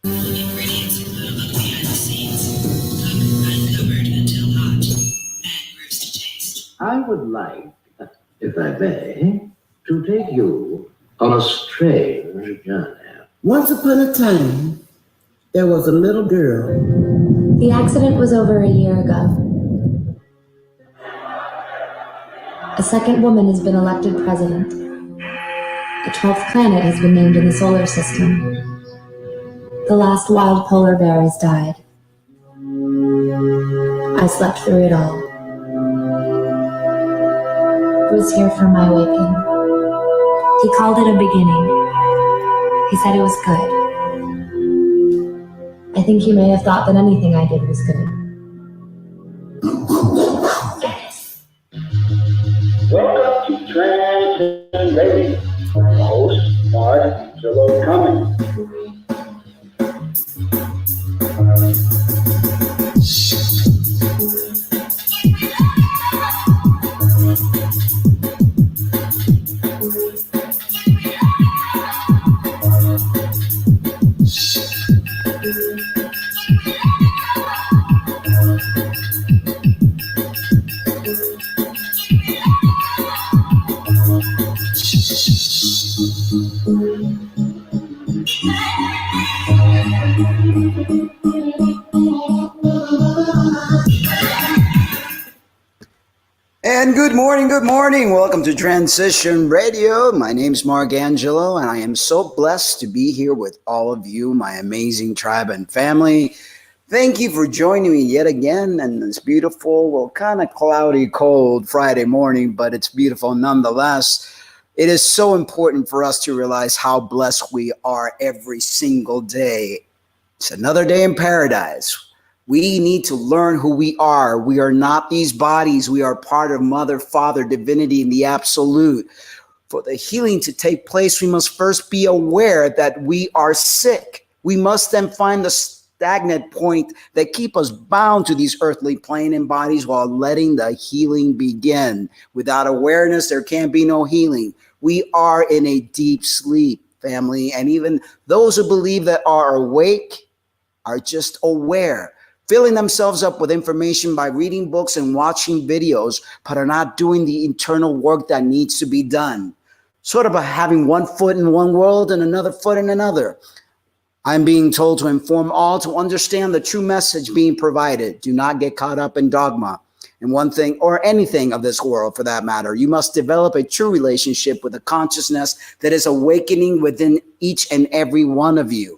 Ingredients include a look behind the scenes, cooked, uncovered until hot, and gross to taste. I would like, if I may, to take you on a strange journey. Once upon a time, there was a little girl. The accident was over a year ago. A second woman has been elected president. The 12th planet has been named in the solar system. The last wild polar bear has died. I slept through it all. He was here for my waking. He called it a beginning. He said it was good. I think he may have thought that anything I did was good. Welcome to Transition Radio. Host are Angelo Cummings. And good morning. Welcome to Transition Radio. My name's Angelo, and I am so blessed to be here with all of you, my amazing tribe and family. Thank you for joining me yet again on this beautiful, well, kind of cloudy, cold Friday morning, but it's beautiful nonetheless. It is so important for us to realize how blessed we are every single day. It's another day in paradise. We need to learn who we are. We are not these bodies. We are part of Mother, Father, Divinity, and the Absolute. For the healing to take place, we must first be aware that we are sick. We must then find the stagnant point that keep us bound to these earthly plane and bodies while letting the healing begin. Without awareness, there can be no healing. We are in a deep sleep, family. And even those who believe that are awake are just aware, filling themselves up with information by reading books and watching videos, but are not doing the internal work that needs to be done. Sort of having one foot in one world and another foot in another. I'm being told to inform all to understand the true message being provided. Do not get caught up in dogma and one thing or anything of this world for that matter. You must develop a true relationship with a consciousness that is awakening within each and every one of you.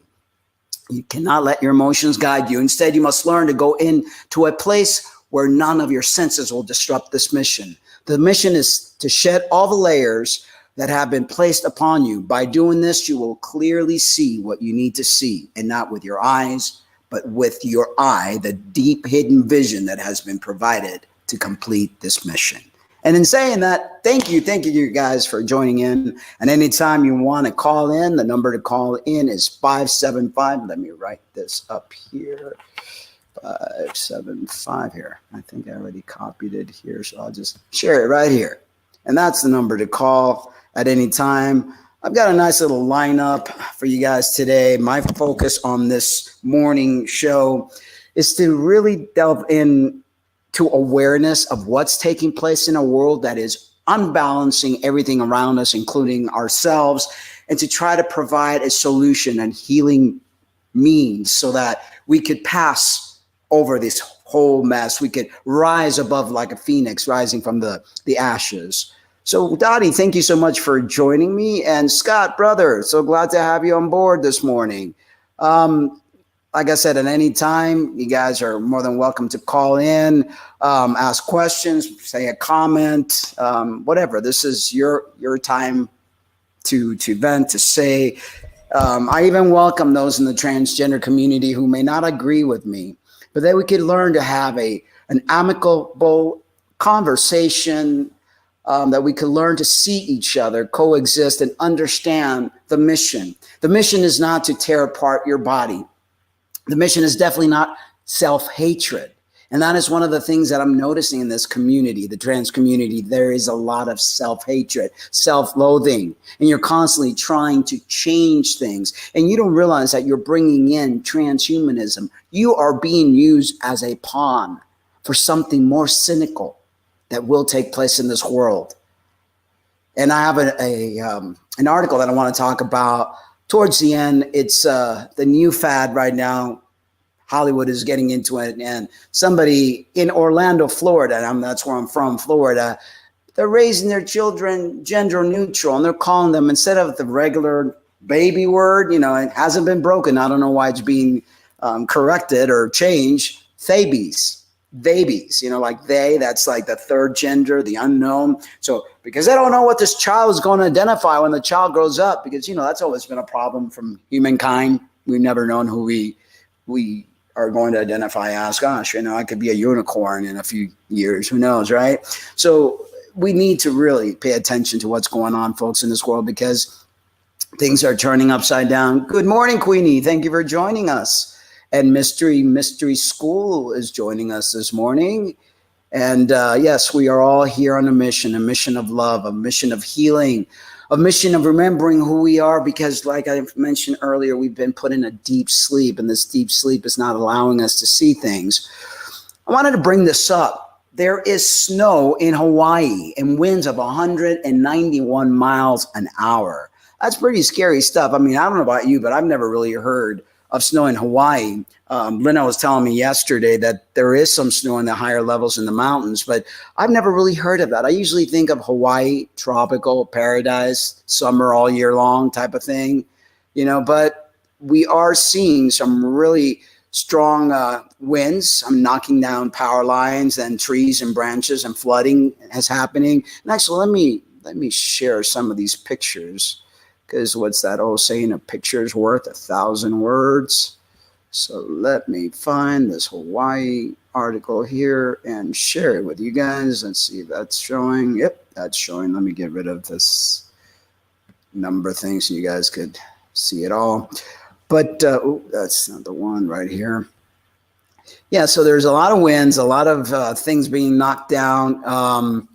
You cannot let your emotions guide you. Instead, you must learn to go into a place where none of your senses will disrupt this mission. The mission is to shed all the layers that have been placed upon you. By doing this, you will clearly see what you need to see, and not with your eyes, but with your eye, the deep hidden vision that has been provided to complete this mission. And in saying that, thank you you guys for joining in. And anytime you want to call in, the number to call in is 575. Let me write this up here. 575 here. I think I already copied it here, so I'll just share it right here. And that's the number to call at any time. I've got a nice little lineup for you guys today. My focus on this morning show is to really delve in to awareness of what's taking place in a world that is unbalancing everything around us, including ourselves, and to try to provide a solution and healing means so that we could pass over this whole mess. We could rise above like a phoenix rising from the ashes. So Dottie, thank you so much for joining me. And Scott, brother, so glad to have you on board this morning. Like I said, at any time, you guys are more than welcome to call in, ask questions, say a comment, whatever. This is your time to vent, to say. I even welcome those in the transgender community who may not agree with me, but that we could learn to have an amicable conversation, that we could learn to see each other, coexist, and understand the mission. The mission is not to tear apart your body. The mission is definitely not self-hatred. And that is one of the things that I'm noticing in this community, the trans community. There is a lot of self-hatred, self-loathing, and you're constantly trying to change things. And you don't realize that you're bringing in transhumanism. You are being used as a pawn for something more cynical that will take place in this world. And I have an article that I want to talk about towards the end. It's the new fad right now. Hollywood is getting into it, and somebody in Orlando, Florida, and that's where I'm from, Florida, they're raising their children gender neutral, and they're calling them, instead of the regular baby word, it hasn't been broken. I don't know why it's being corrected or changed. Theybys, like they, that's like the third gender, the unknown. So because they don't know what this child is going to identify when the child grows up, because, that's always been a problem from humankind. We've never known who we are going to identify as. Gosh, I could be a unicorn in a few years. Who knows, right? So we need to really pay attention to what's going on, folks, in this world, because things are turning upside down. Good morning, Queenie. Thank you for joining us. And Mystery School is joining us this morning. And yes, we are all here on a mission of love, a mission of healing, a mission of remembering who we are, because like I mentioned earlier, we've been put in a deep sleep, and this deep sleep is not allowing us to see things. I wanted to bring this up. There is snow in Hawaii and winds of 191 miles an hour. That's pretty scary stuff. I mean, I don't know about you, but I've never really heard of snow in Hawaii. Lena was telling me yesterday that there is some snow in the higher levels in the mountains, but I've never really heard of that. I usually think of Hawaii, tropical paradise, summer all year long type of thing, but we are seeing some really strong winds. I'm knocking down power lines and trees and branches, and flooding is happening. And actually, let me share some of these pictures, because what's that old saying? A picture's worth 1,000 words. So let me find this Hawaii article here and share it with you guys. Let's see if that's showing. Yep, that's showing. Let me get rid of this number thing so you guys could see it all. But that's not the one right here. Yeah, so there's a lot of winds, a lot of things being knocked down.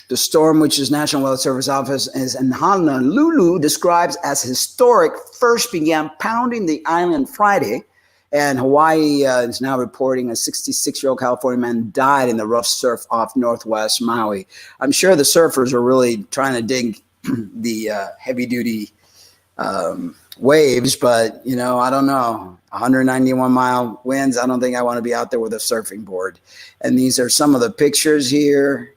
The storm, which is National Weather Service Office is in Honolulu, describes as historic, first began pounding the island Friday. And Hawaii is now reporting a 66-year-old California man died in the rough surf off northwest Maui. I'm sure the surfers are really trying to dig the heavy-duty waves, but, I don't know. 191-mile winds, I don't think I want to be out there with a surfing board. And these are some of the pictures here.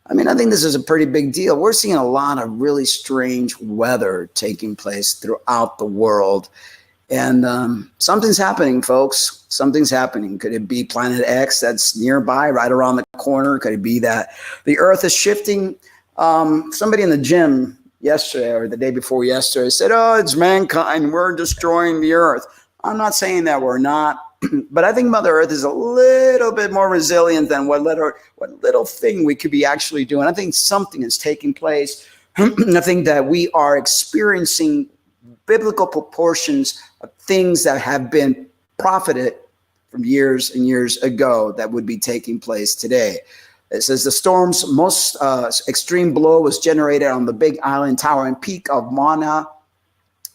I mean, I think this is a pretty big deal. We're seeing a lot of really strange weather taking place throughout the world. And something's happening, folks. Something's happening. Could it be Planet X that's nearby, right around the corner? Could it be that the Earth is shifting? Somebody in the gym yesterday or the day before yesterday said, it's mankind. We're destroying the Earth. I'm not saying that we're not. But I think Mother Earth is a little bit more resilient than what little thing we could be actually doing. I think something is taking place. I think that we are experiencing biblical proportions of things that have been profited from years and years ago that would be taking place today. It says the storm's most extreme blow was generated on the Big Island Tower and Peak of Mauna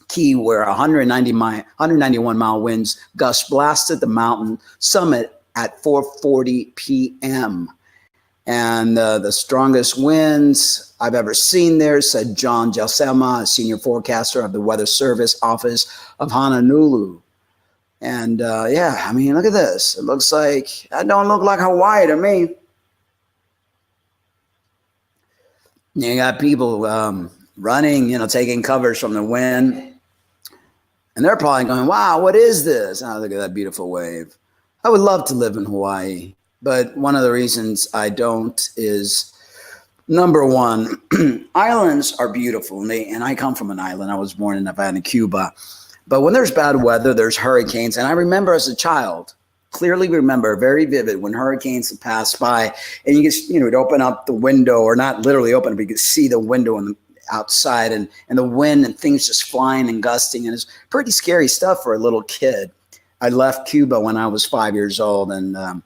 Kea, where 191-mile winds gust blasted the mountain summit at 4:40 p.m. And the strongest winds I've ever seen there, said John Jalsema, a senior forecaster of the Weather Service Office of Honolulu. And yeah, I mean, look at this. It looks like, that don't look like Hawaii to me. You got people running, taking covers from the wind. And they're probably going, wow, what is this? Oh, look at that beautiful wave. I would love to live in Hawaii. But one of the reasons I don't is, number one, islands are beautiful. And I come from an island. I was born in Havana, Cuba. But when there's bad weather, there's hurricanes. And I remember as a child, clearly remember, very vivid, when hurricanes would pass by and you just, would open up the window, or not literally open it, but you could see the window outside and the wind and things just flying and gusting. And it's pretty scary stuff for a little kid. I left Cuba when I was 5 years old and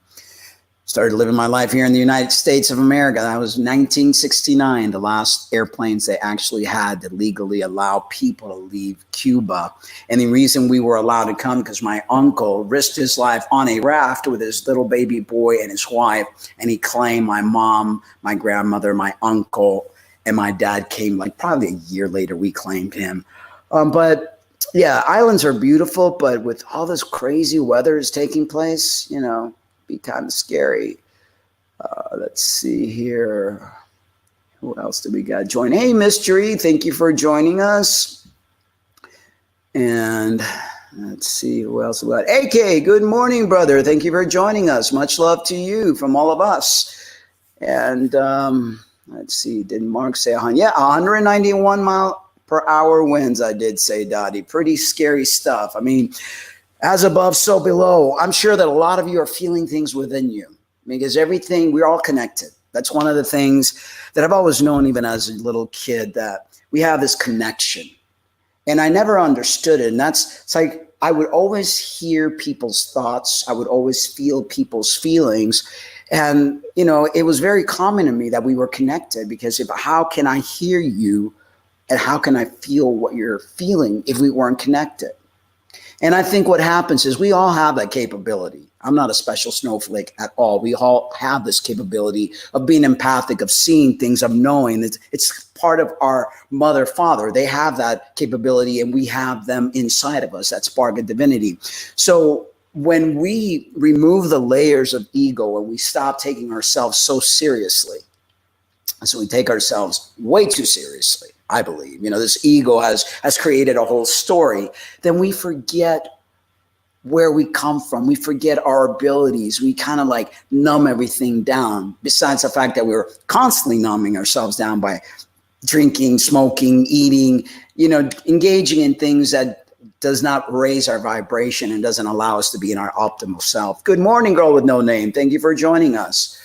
started living my life here in the United States of America. That was 1969, the last airplanes they actually had to legally allow people to leave Cuba. And the reason we were allowed to come because my uncle risked his life on a raft with his little baby boy and his wife, and he claimed my mom, my grandmother, my uncle, and my dad came like probably a year later. We claimed him. But yeah, islands are beautiful, but with all this crazy weather is taking place, you know, be kind of scary. Let's see here. Who else do we got join? Hey, Mystery, thank you for joining us. And let's see who else we got. AK, good morning, brother. Thank you for joining us. Much love to you from all of us. And let's see, did Mark say 100? Yeah, 191 mile per hour winds, I did say, Dottie. Pretty scary stuff. I mean, as above, so below. I'm sure that a lot of you are feeling things within you because everything, we're all connected. That's one of the things that I've always known, even as a little kid, that we have this connection. And I never understood it. And it's like I would always hear people's thoughts. I would always feel people's feelings. And, you know, it was very common to me that we were connected because how can I hear you and how can I feel what you're feeling if we weren't connected? And I think what happens is we all have that capability. I'm not a special snowflake at all. We all have this capability of being empathic, of seeing things, of knowing. It's part of our mother, father. They have that capability and we have them inside of us, that spark of divinity. So when we remove the layers of ego and we stop taking ourselves so seriously, so we take ourselves way too seriously, I believe, you know, this ego has created a whole story, then we forget where we come from. We forget our abilities. We kind of like numb everything down, besides the fact that we're constantly numbing ourselves down by drinking, smoking, eating, you know, engaging in things that does not raise our vibration and doesn't allow us to be in our optimal self. Good morning, girl with no name. Thank you for joining us.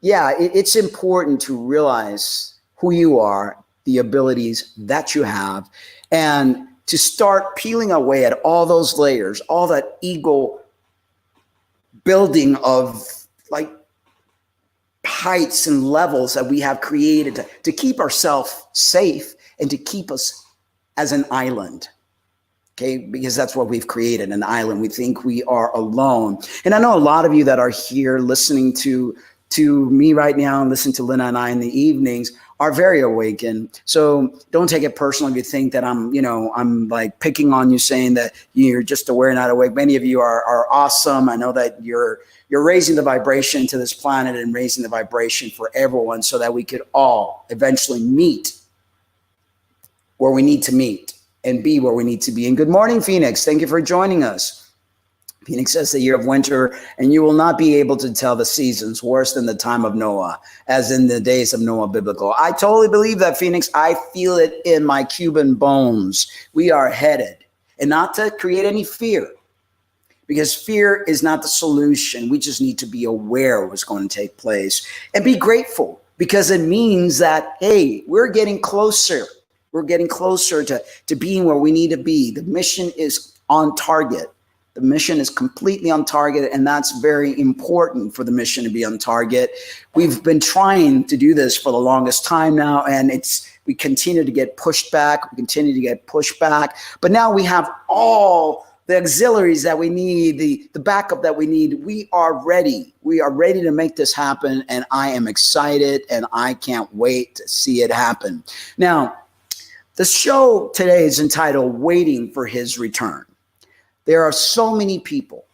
Yeah, it's important to realize who you are, the abilities that you have, and to start peeling away at all those layers, all that ego building of like heights and levels that we have created to keep ourselves safe and to keep us as an island. Okay, because that's what we've created, an island. We think we are alone. And I know a lot of you that are here listening to me right now and listen to Lena and I in the evenings are very awakened. So don't take it personally if you think that I'm like picking on you, saying that you're just aware, not awake. Many of you are awesome. I know that you're raising the vibration to this planet and raising the vibration for everyone so that we could all eventually meet where we need to meet and be where we need to be. And good morning, Phoenix. Thank you for joining us. Phoenix says the year of winter, and you will not be able to tell the seasons worse than the time of Noah, as in the days of Noah biblical. I totally believe that, Phoenix. I feel it in my Cuban bones. We are headed, and not to create any fear, because fear is not the solution. We just need to be aware of what's going to take place and be grateful, because it means that, hey, we're getting closer. We're getting closer to being where we need to be. The mission is on target. The mission is completely on target, and that's very important for the mission to be on target. We've been trying to do this for the longest time now, and we continue to get pushed back. We continue to get pushed back. But now we have all the auxiliaries that we need, the backup that we need. We are ready. We are ready to make this happen, and I am excited, and I can't wait to see it happen. Now, the show today is entitled Waiting for His Return. There are so many people,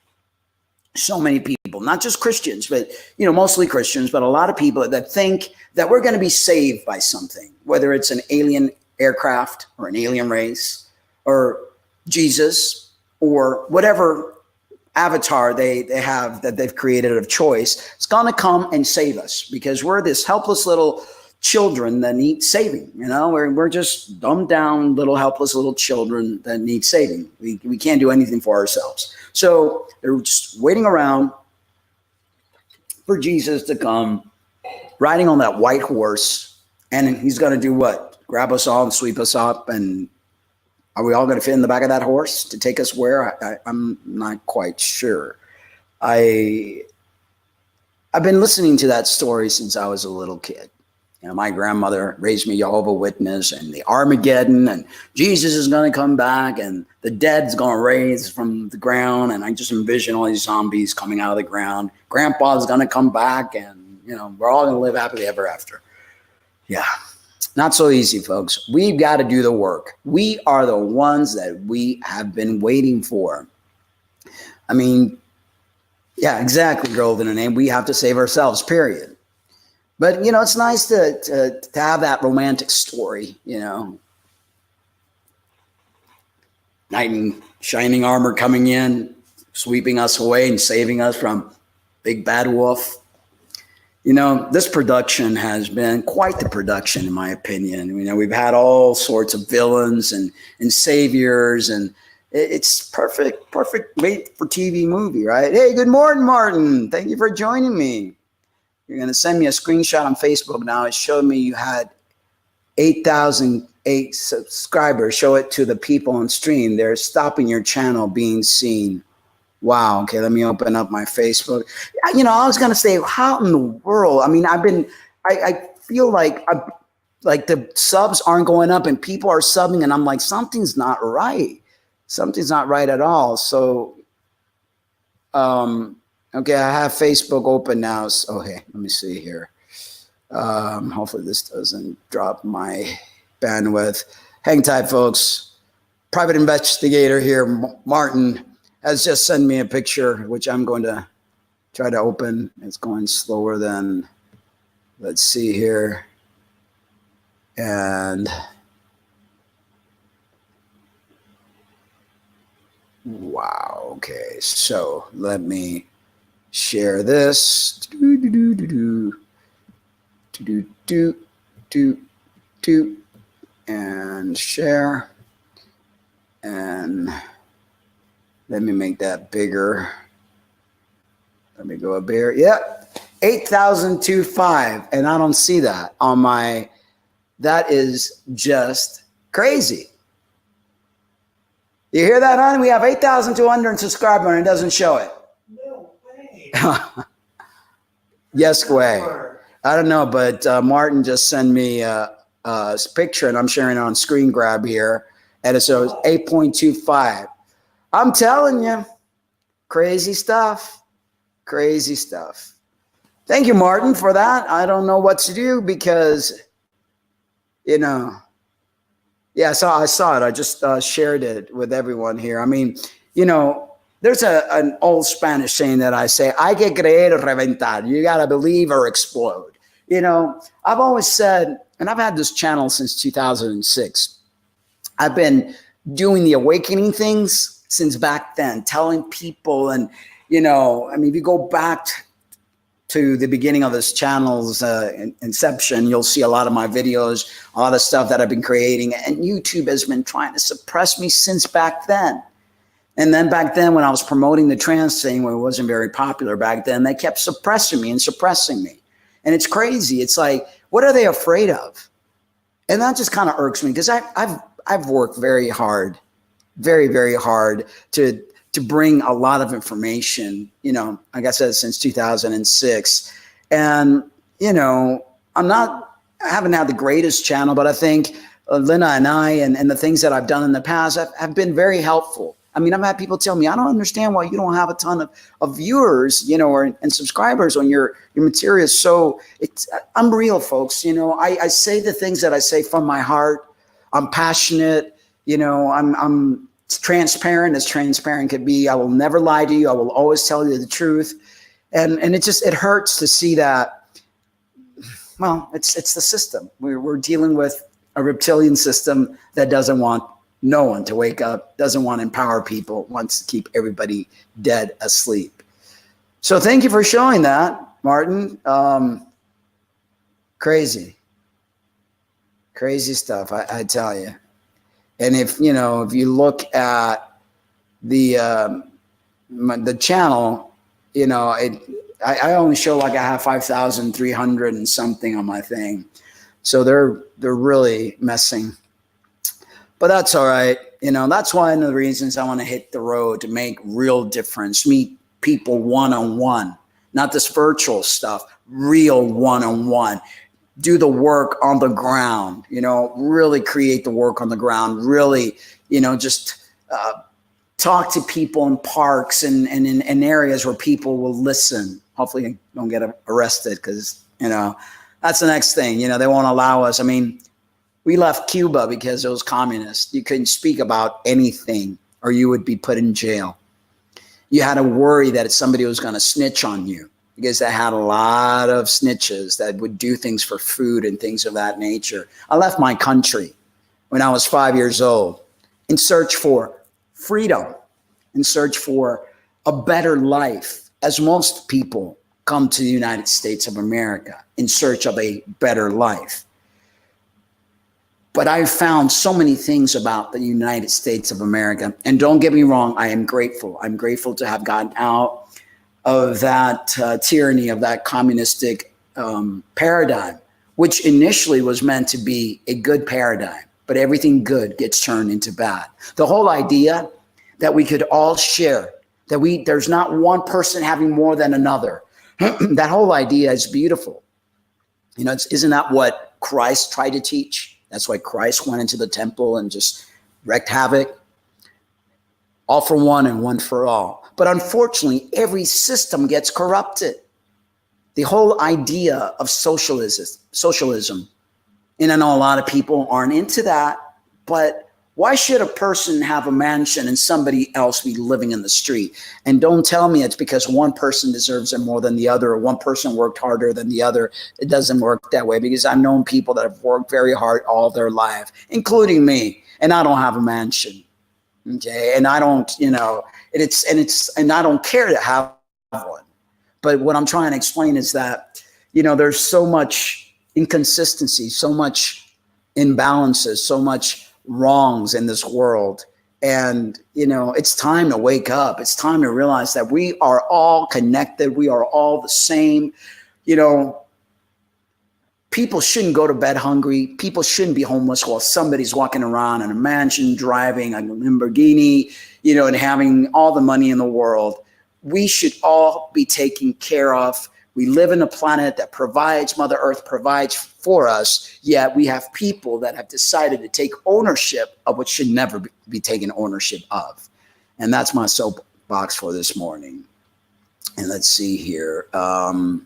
not just Christians, but, you know, mostly Christians, but a lot of people that think that we're going to be saved by something, whether it's an alien aircraft or an alien race or Jesus or whatever avatar they have that they've created of choice. It's going to come and save us because we're this helpless little children that need saving. You know, we're just dumbed down little helpless little children that need saving. We can't do anything for ourselves. So they're just waiting around for Jesus to come, riding on that white horse, and he's going to do what? Grab us all and sweep us up and Are we all going to fit in the back of that horse to take us where? I'm not quite sure. I've been listening to that story since I was a little kid. You know, my grandmother raised me Jehovah's Witness and the Armageddon and Jesus is going to come back and the dead's going to raise from the ground. And I just envision all these zombies coming out of the ground. Grandpa's going to come back and, you know, we're all going to live happily ever after. Yeah, not so easy, folks. We've got to do the work. We are the ones that we have been waiting for. I mean, yeah, exactly, Golden and Name. We have to save ourselves, period. But, you know, it's nice to have that romantic story, you know. Knight in shining armor coming in, sweeping us away and saving us from Big Bad Wolf. You know, this production has been quite the production, in my opinion. You know, we've had all sorts of villains and saviors, and it's perfect made for TV movie, right? Hey, good morning, Martin. Thank you for joining me. You're going to send me a screenshot on Facebook now. It showed me you had 8,008 subscribers. Show it to the people on stream. They're stopping your channel being seen. Wow. Okay, let me open up my Facebook. You know, I was going to say, how in the world? I mean, I feel like the subs aren't going up and people are subbing and I'm like, something's not right. Something's not right at all. So, okay, I have Facebook open now. So, okay, let me see here. Hopefully this doesn't drop my bandwidth. Hang tight, folks. Private investigator here, Martin, has just sent me a picture, which I'm going to try to open. It's going slower than, let's see here. And wow, okay, so let me share this. And share. And let me make that bigger. Let me go up here. Yep, 8,025. And I don't see that on my, that is just crazy. You hear that, honey? We have 8,200 subscribers and it doesn't show it. No way. Yes, way. I don't know, but Martin just sent me a picture and I'm sharing it on screen grab here. And it shows 8.25. I'm telling you, crazy stuff. Crazy stuff. Thank you, Martin, for that. I don't know what to do because, you know, yeah, so I saw it. I just shared it with everyone here. I mean, you know, there's an old Spanish saying that I say, hay que creer o reventar. You got to believe or explode. You know, I've always said, and I've had this channel since 2006. I've been doing the awakening things since back then, telling people. And, you know, I mean, if you go back to the beginning of this channel's inception, you'll see a lot of my videos, a lot of stuff that I've been creating. And YouTube has been trying to suppress me since back then. And then back then when I was promoting the trans thing, when it wasn't very popular back then, they kept suppressing me and suppressing me. And it's crazy. It's like, what are they afraid of? And that just kind of irks me because I've worked very hard, very, very hard to bring a lot of information, you know, like I said, since 2006. And, you know, I haven't had the greatest channel, but I think Lena and I and the things that I've done in the past have been very helpful. I mean, I've had people tell me, I don't understand why you don't have a ton of viewers, you know, and subscribers on your material. So it's unreal, folks. You know, I say the things that I say from my heart. I'm passionate. You know, I'm transparent as transparent could be. I will never lie to you. I will always tell you the truth. And it hurts to see that. Well, it's the system. We're dealing with a reptilian system that doesn't want no one to wake up, doesn't want to empower people, wants to keep everybody dead asleep. So thank you for showing that, Martin. Crazy stuff, I tell you. And if you look at the channel, you know, I only show like I have 5,300 and something on my thing. So they're really messing. But that's all right. That's one of the reasons I want to hit the road, to make real difference, meet people one-on-one, not this virtual stuff, real one-on-one. Do the work on the ground, really create the work on the ground, really, just talk to people in parks and in areas where people will listen. Hopefully you don't get arrested, because, that's the next thing. They won't allow us. I mean, we left Cuba because it was communist. You couldn't speak about anything or you would be put in jail. You had to worry that somebody was going to snitch on you, because they had a lot of snitches that would do things for food and things of that nature. I left my country when I was 5 years old in search for freedom, in search for a better life, as most people come to the United States of America in search of a better life. But I found so many things about the United States of America. And don't get me wrong, I am grateful. I'm grateful to have gotten out of that tyranny, of that communistic paradigm, which initially was meant to be a good paradigm, but everything good gets turned into bad. The whole idea that we could all share, that there's not one person having more than another, that whole idea is beautiful. Isn't that what Christ tried to teach? That's why Christ went into the temple and just wreaked havoc. All for one and one for all. But unfortunately, every system gets corrupted. The whole idea of socialism, and I know a lot of people aren't into that, but why should a person have a mansion and somebody else be living in the street? And don't tell me it's because one person deserves it more than the other, or one person worked harder than the other. It doesn't work that way, because I've known people that have worked very hard all their life, including me, and I don't have a mansion. Okay, and I don't, and I don't care to have one. But what I'm trying to explain is that, there's so much inconsistency, so much imbalances, so much wrongs in this world. And, it's time to wake up. It's time to realize that we are all connected. We are all the same. People shouldn't go to bed hungry. People shouldn't be homeless while somebody's walking around in a mansion, driving a Lamborghini, and having all the money in the world. We should all be taken care of. We live in a planet that provides, Mother Earth provides for us, yet we have people that have decided to take ownership of what should never be taken ownership of. And that's my soapbox for this morning. And let's see here. So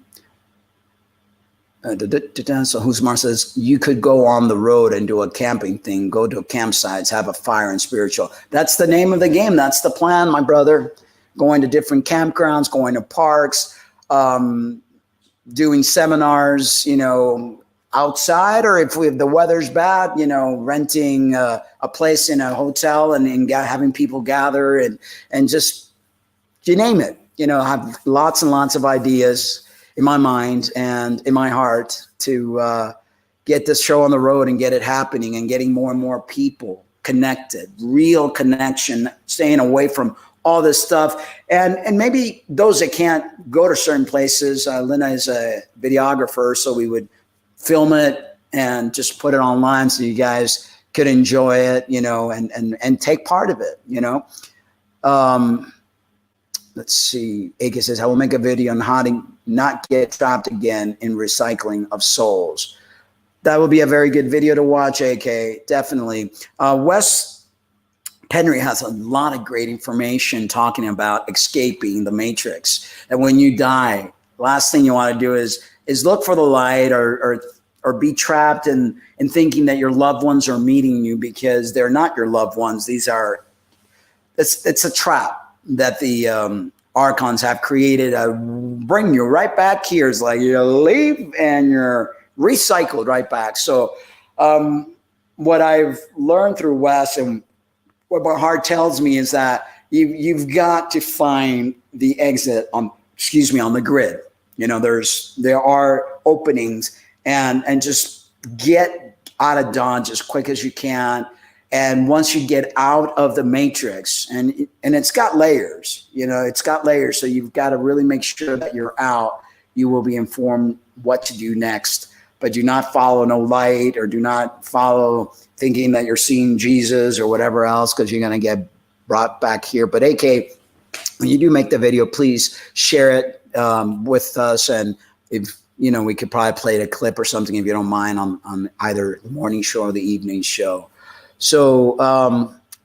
Husmar says, you could go on the road and do a camping thing, go to campsites, have a fire and spiritual. That's the name of the game. That's the plan, my brother. Going to different campgrounds, going to parks, doing seminars, outside, or if the weather's bad, renting a place in a hotel and having people gather and just, you name it, have lots and lots of ideas in my mind and in my heart to get this show on the road and get it happening and getting more and more people connected, real connection, staying away from all this stuff. And maybe those that can't go to certain places, Lena is a videographer, so we would film it and just put it online so you guys could enjoy it, and take part of it, Let's see. AK says, I will make a video on how to not get trapped again in recycling of souls. That will be a very good video to watch, AK, definitely. Wes Henry has a lot of great information talking about escaping the matrix. And when you die, last thing you want to do is look for the light or be trapped in thinking that your loved ones are meeting you, because they're not your loved ones. It's a trap that the archons have created. Bring you right back here. It's like you leave and you're recycled right back. So what I've learned through Wes and what my heart tells me is that you've got to find the exit on the grid. There are openings, and just get out of Dodge as quick as you can. And once you get out of the matrix, and it's got layers, it's got layers. So you've got to really make sure that you're out. You will be informed what to do next. but do not follow no light, or do not follow thinking that you're seeing Jesus or whatever else, because you're going to get brought back here. But AK, when you do make the video, please share it with us. And if, you know, we could probably play a clip or something, if you don't mind, on either the morning show or the evening show. So,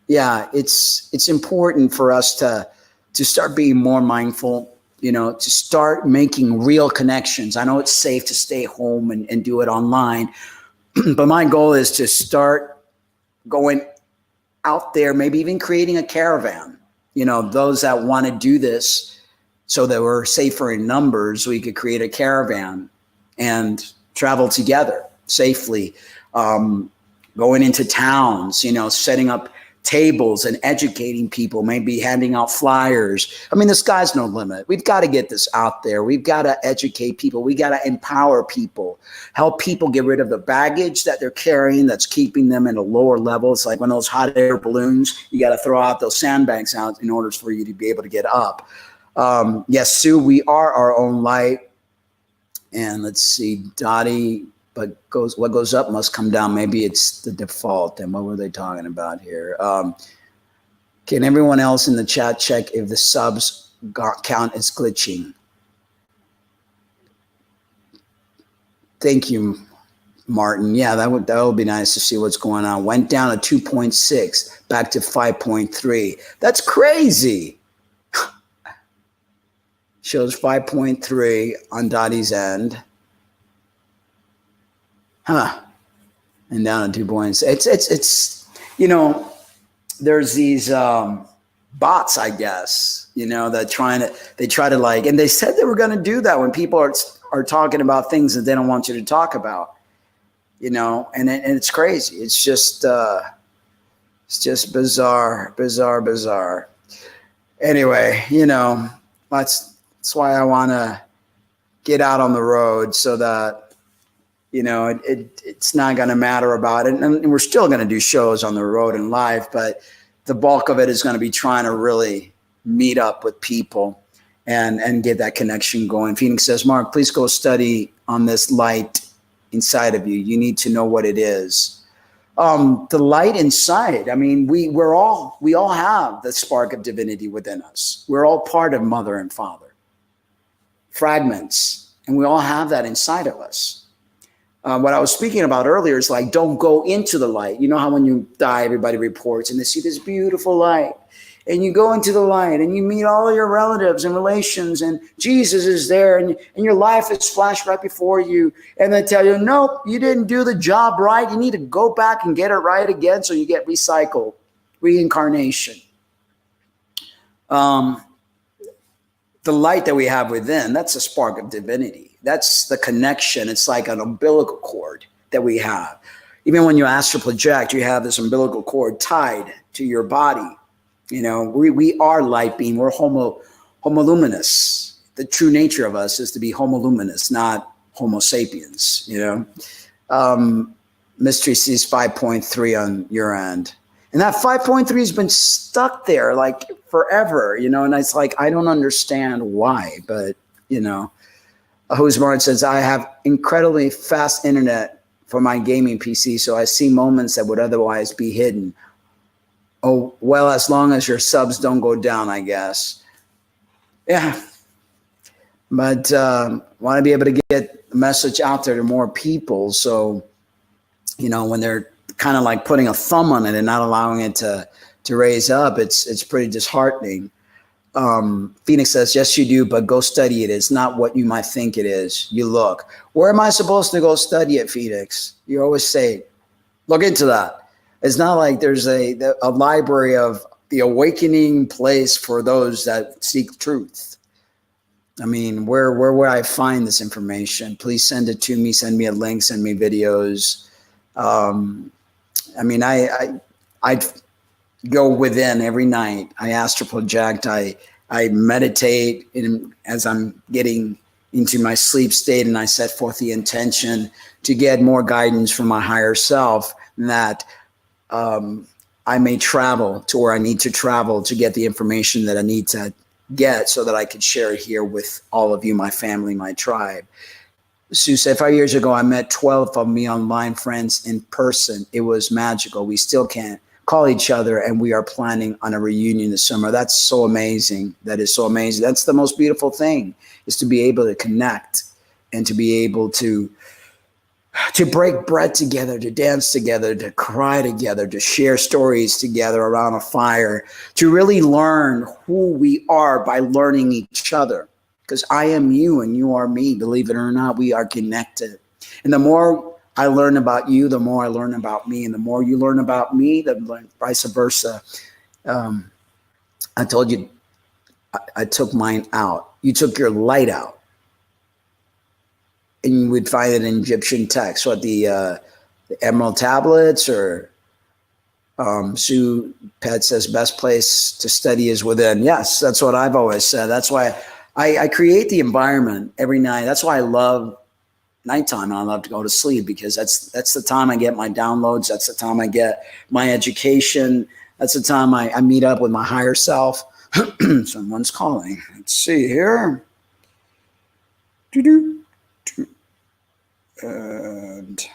yeah, it's important for us to start being more mindful, you know, to start making real connections. I know it's safe to stay home and do it online, but my goal is to start going out there, maybe even creating a caravan. You know, those that want to do this, so that we're safer in numbers, we could create a caravan and travel together safely, going into towns, you know, setting up tables and educating people, maybe handing out flyers. I mean, the sky's no limit. We've got to get this out there. We've got to educate people. We got to empower people, help people get rid of the baggage that they're carrying that's keeping them in a lower level. It's like when those hot air balloons, you got to throw out those sandbags out in order for you to be able to get up. Yes, Sue, we are our own light. And let's see, Dottie, but what goes up must come down. Maybe it's the default. And what were they talking about here? Can everyone else in the chat check if the subs count is glitching? Thank you, Martin. Yeah, that would be nice to see what's going on. Went down to 2.6, back to 5.3. That's crazy. Shows 5.3 on Dottie's end. Huh. And down to 2 points. It's you know, there's these bots, I guess, you know, that they try to like, and they said they were going to do that when people are talking about things that they don't want you to talk about, you know, and it's crazy. It's just bizarre. Anyway, you know, that's why I want to get out on the road, so that, you know, it's not going to matter about it. And we're still going to do shows on the road and live, but the bulk of it is going to be trying to really meet up with people and get that connection going. Phoenix says, Mark, please go study on this light inside of you. You need to know what it is. The light inside. I mean, we all have the spark of divinity within us. We're all part of Mother and Father. Fragments, and we all have that inside of us. What I was speaking about earlier is like, don't go into the light. You know how when you die, everybody reports and they see this beautiful light, and you go into the light and you meet all your relatives and relations, and Jesus is there, and your life is flashed right before you, and they tell you, nope, you didn't do the job right. You need to go back and get it right again, so you get recycled, reincarnation. The light that we have within, that's a spark of divinity. That's the connection. It's like an umbilical cord that we have. Even when you astral project, you have this umbilical cord tied to your body. You know, we are light being. We're homoluminous. The true nature of us is to be homoluminous, not Homo sapiens, you know. Mystery sees 5.3 on your end. And that 5.3 has been stuck there like forever, you know, and it's like, I don't understand why, but, you know. Hosmart says, I have incredibly fast internet for my gaming PC, so I see moments that would otherwise be hidden. Oh, well, as long as your subs don't go down, I guess. Yeah. But want to be able to get the message out there to more people. So, you know, when they're kind of like putting a thumb on it and not allowing it to raise up, it's pretty disheartening. Phoenix says, yes, you do, but go study it. It's not what you might think it is. You look. Where am I supposed to go study it, Phoenix? You always say, look into that. It's not like there's a library of the awakening place for those that seek truth. I mean, where would I find this information? Please send it to me. Send me a link. Send me videos. I mean, I go within every night. I astral project. I meditate as I'm getting into my sleep state, and I set forth the intention to get more guidance from my higher self, that I may travel to where I need to travel to get the information that I need to get, so that I can share it here with all of you, my family, my tribe. Sue said 5 years ago, I met 12 of me online friends in person. It was magical. We still can't call each other, and we are planning on a reunion this summer. That's so amazing. That is so amazing. That's the most beautiful thing, is to be able to connect and to be able to break bread together, to dance together, to cry together, to share stories together around a fire, to really learn who we are by learning each other. Because I am you and you are me. Believe it or not, we are connected. And the more I learn about you, the more I learn about me. And the more you learn about me, the vice versa. I told you, I took mine out. You took your light out. And you would find it in Egyptian text. What, the Emerald Tablets, or Sue Pet says best place to study is within. Yes, that's what I've always said. That's why I create the environment every night. That's why I love nighttime and I love to go to sleep, because that's the time I get my downloads. That's the time I get my education. That's the time I meet up with my higher self. Someone's calling. Let's see here. And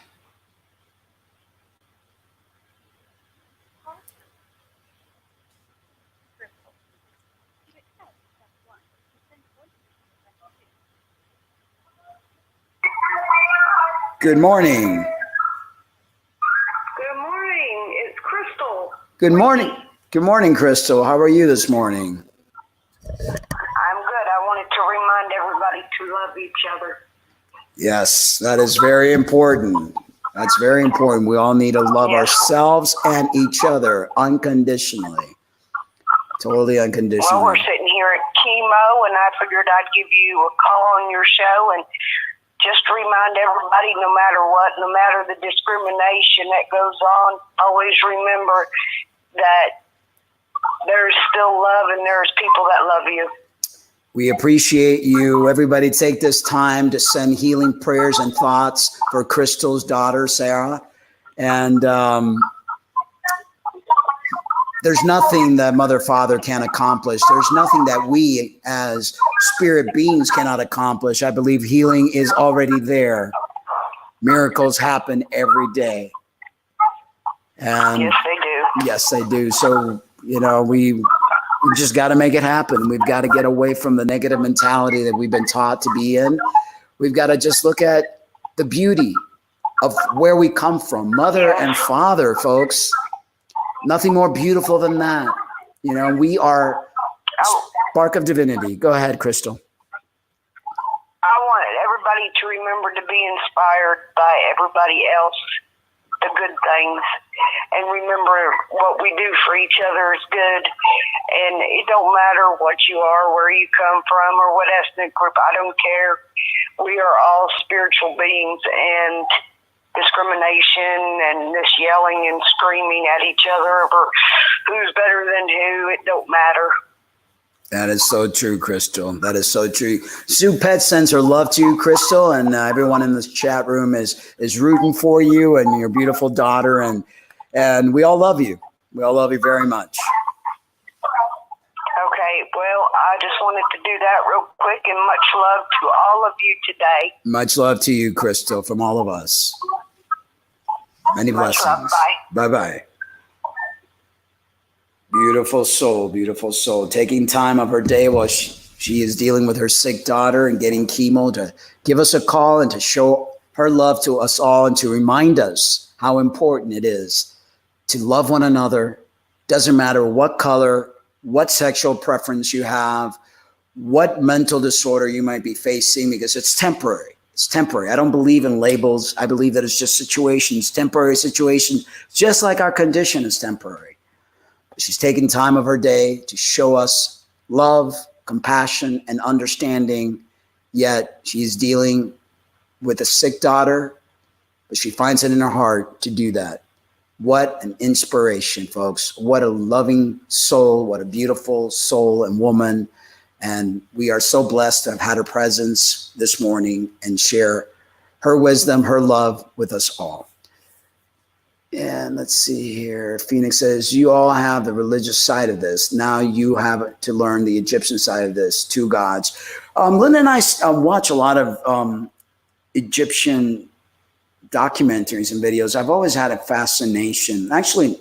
good morning. Good morning. It's Crystal. Good morning. Good morning, Crystal. How are you this morning? I'm good. I wanted to remind everybody to love each other. Yes, that is very important. That's very important. We all need to love ourselves and each other unconditionally. Totally unconditionally. Well, we're sitting here at chemo, and I figured I'd give you a call on your show and just remind everybody, no matter what, no matter the discrimination that goes on, always remember that there's still love and there's people that love you. We appreciate you. Everybody take this time to send healing prayers and thoughts for Crystal's daughter, Sarah. And there's nothing that Mother, Father can't accomplish. There's nothing that we as spirit beings cannot accomplish. I believe healing is already there. Miracles happen every day. And yes, they do. Yes, they do. So, we just got to make it happen. We've got to get away from the negative mentality that we've been taught to be in. We've got to just look at the beauty of where we come from. Mother and father, folks. Nothing more beautiful than that. We are spark of divinity. Go ahead, Crystal. I wanted everybody to remember to be inspired by everybody else, the good things, and remember what we do for each other is good. And it don't matter what you are, where you come from, or what ethnic group. I don't care. We are all spiritual beings, and discrimination and this yelling and screaming at each other over who's better than who, it don't matter. That is so true, Crystal. That is so true. Sue Pet sends her love to you, Crystal, and everyone in this chat room is rooting for you and your beautiful daughter, and we all love you. We all love you very much. Okay, well, I just wanted to do that real quick, and much love to all of you today. Much love to you, Crystal, from all of us. Many blessings. Much love. Bye. Bye-bye. Beautiful soul, beautiful soul. Taking time of her day while she is dealing with her sick daughter and getting chemo to give us a call and to show her love to us all and to remind us how important it is to love one another. Doesn't matter what color, what sexual preference you have, what mental disorder you might be facing, because it's temporary. It's temporary. I don't believe in labels. I believe that it's just situations, temporary situations, just like our condition is temporary. She's taking time of her day to show us love, compassion, and understanding, yet she's dealing with a sick daughter, but she finds it in her heart to do that. What an inspiration, folks. What a loving soul. What a beautiful soul and woman. And we are so blessed to have had her presence this morning and share her wisdom, her love with us all. And let's see here. Phoenix says, you all have the religious side of this. Now you have to learn the Egyptian side of this, two gods. Linda and I watch a lot of Egyptian documentaries and videos, I've always had a fascination. Actually,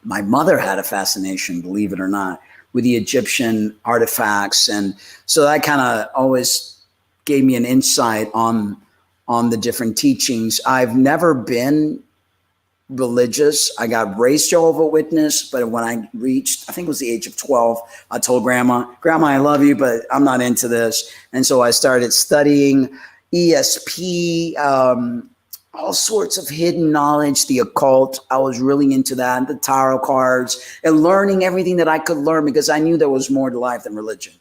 my mother had a fascination, believe it or not, with the Egyptian artifacts. And so that kind of always gave me an insight on the different teachings. I've never been religious. I got raised Jehovah's Witness, but when I reached, I think it was the age of 12, I told Grandma, I love you, but I'm not into this. And so I started studying ESP, all sorts of hidden knowledge, the occult. I was really into that, the tarot cards, and learning everything that I could learn, because I knew there was more to life than religion.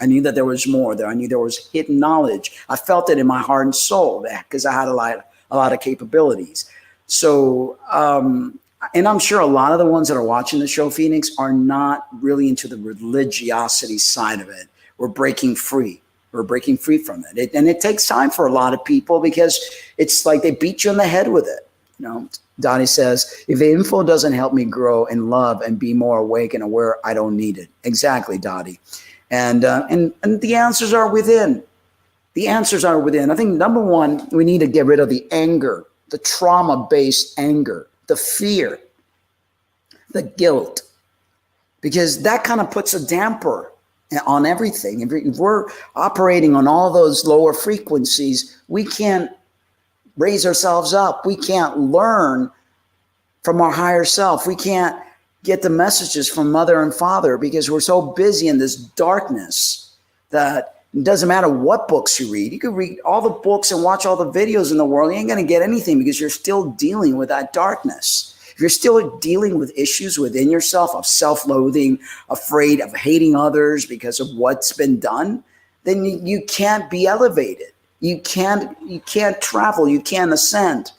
I knew that there was more there. I knew there was hidden knowledge. I felt it in my heart and soul, because I had a lot of capabilities. So, and I'm sure a lot of the ones that are watching the show, Pheonix, are not really into the religiosity side of it. We're breaking free. We're breaking free from it. And it takes time for a lot of people, because it's like they beat you in the head with it. You know, Donnie says, if the info doesn't help me grow in love and be more awake and aware, I don't need it. Exactly, Dottie. And the answers are within. The answers are within. I think number one, we need to get rid of the anger, the trauma-based anger, the fear, the guilt, because that kind of puts a damper on everything. If we're operating on all those lower frequencies, we can't raise ourselves up. We can't learn from our higher self. We can't get the messages from Mother and Father, because we're so busy in this darkness that it doesn't matter what books you read. You could read all the books and watch all the videos in the world. You ain't going to get anything, because you're still dealing with that darkness. If you're still dealing with issues within yourself of self-loathing, afraid of hating others because of what's been done, then you can't be elevated. You can't travel. You can't ascend.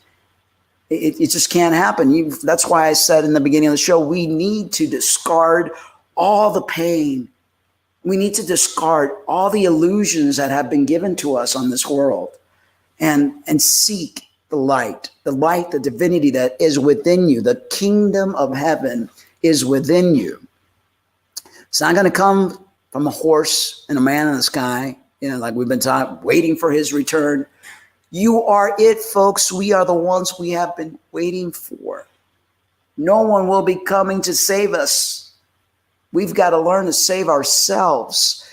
It just can't happen. That's why I said in the beginning of the show, we need to discard all the pain. We need to discard all the illusions that have been given to us on this world, and seek the light, the divinity that is within you. The kingdom of heaven is within you. It's not going to come from a horse and a man in the sky, like we've been taught, waiting for his return. You are it, folks. We are the ones we have been waiting for. No one will be coming to save us. We've got to learn to save ourselves.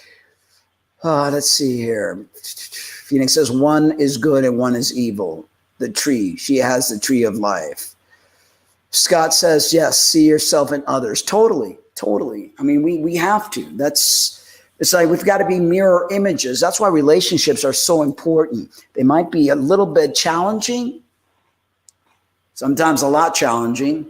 Let's see here. Pheonix says, one is good and one is evil. The tree. She has the tree of life. Scott says, yes, see yourself in others. Totally. I mean, we have to. It's like we've got to be mirror images. That's why relationships are so important. They might be a little bit challenging, sometimes a lot challenging,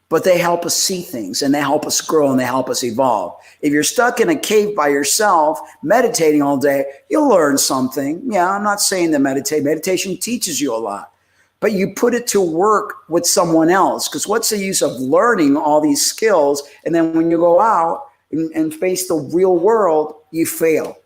but they help us see things, and they help us grow, and they help us evolve. If you're stuck in a cave by yourself, meditating all day, you'll learn something. Yeah, I'm not saying that meditation teaches you a lot, but you put it to work with someone else, because what's the use of learning all these skills, and then when you go out and face the real world, you fail.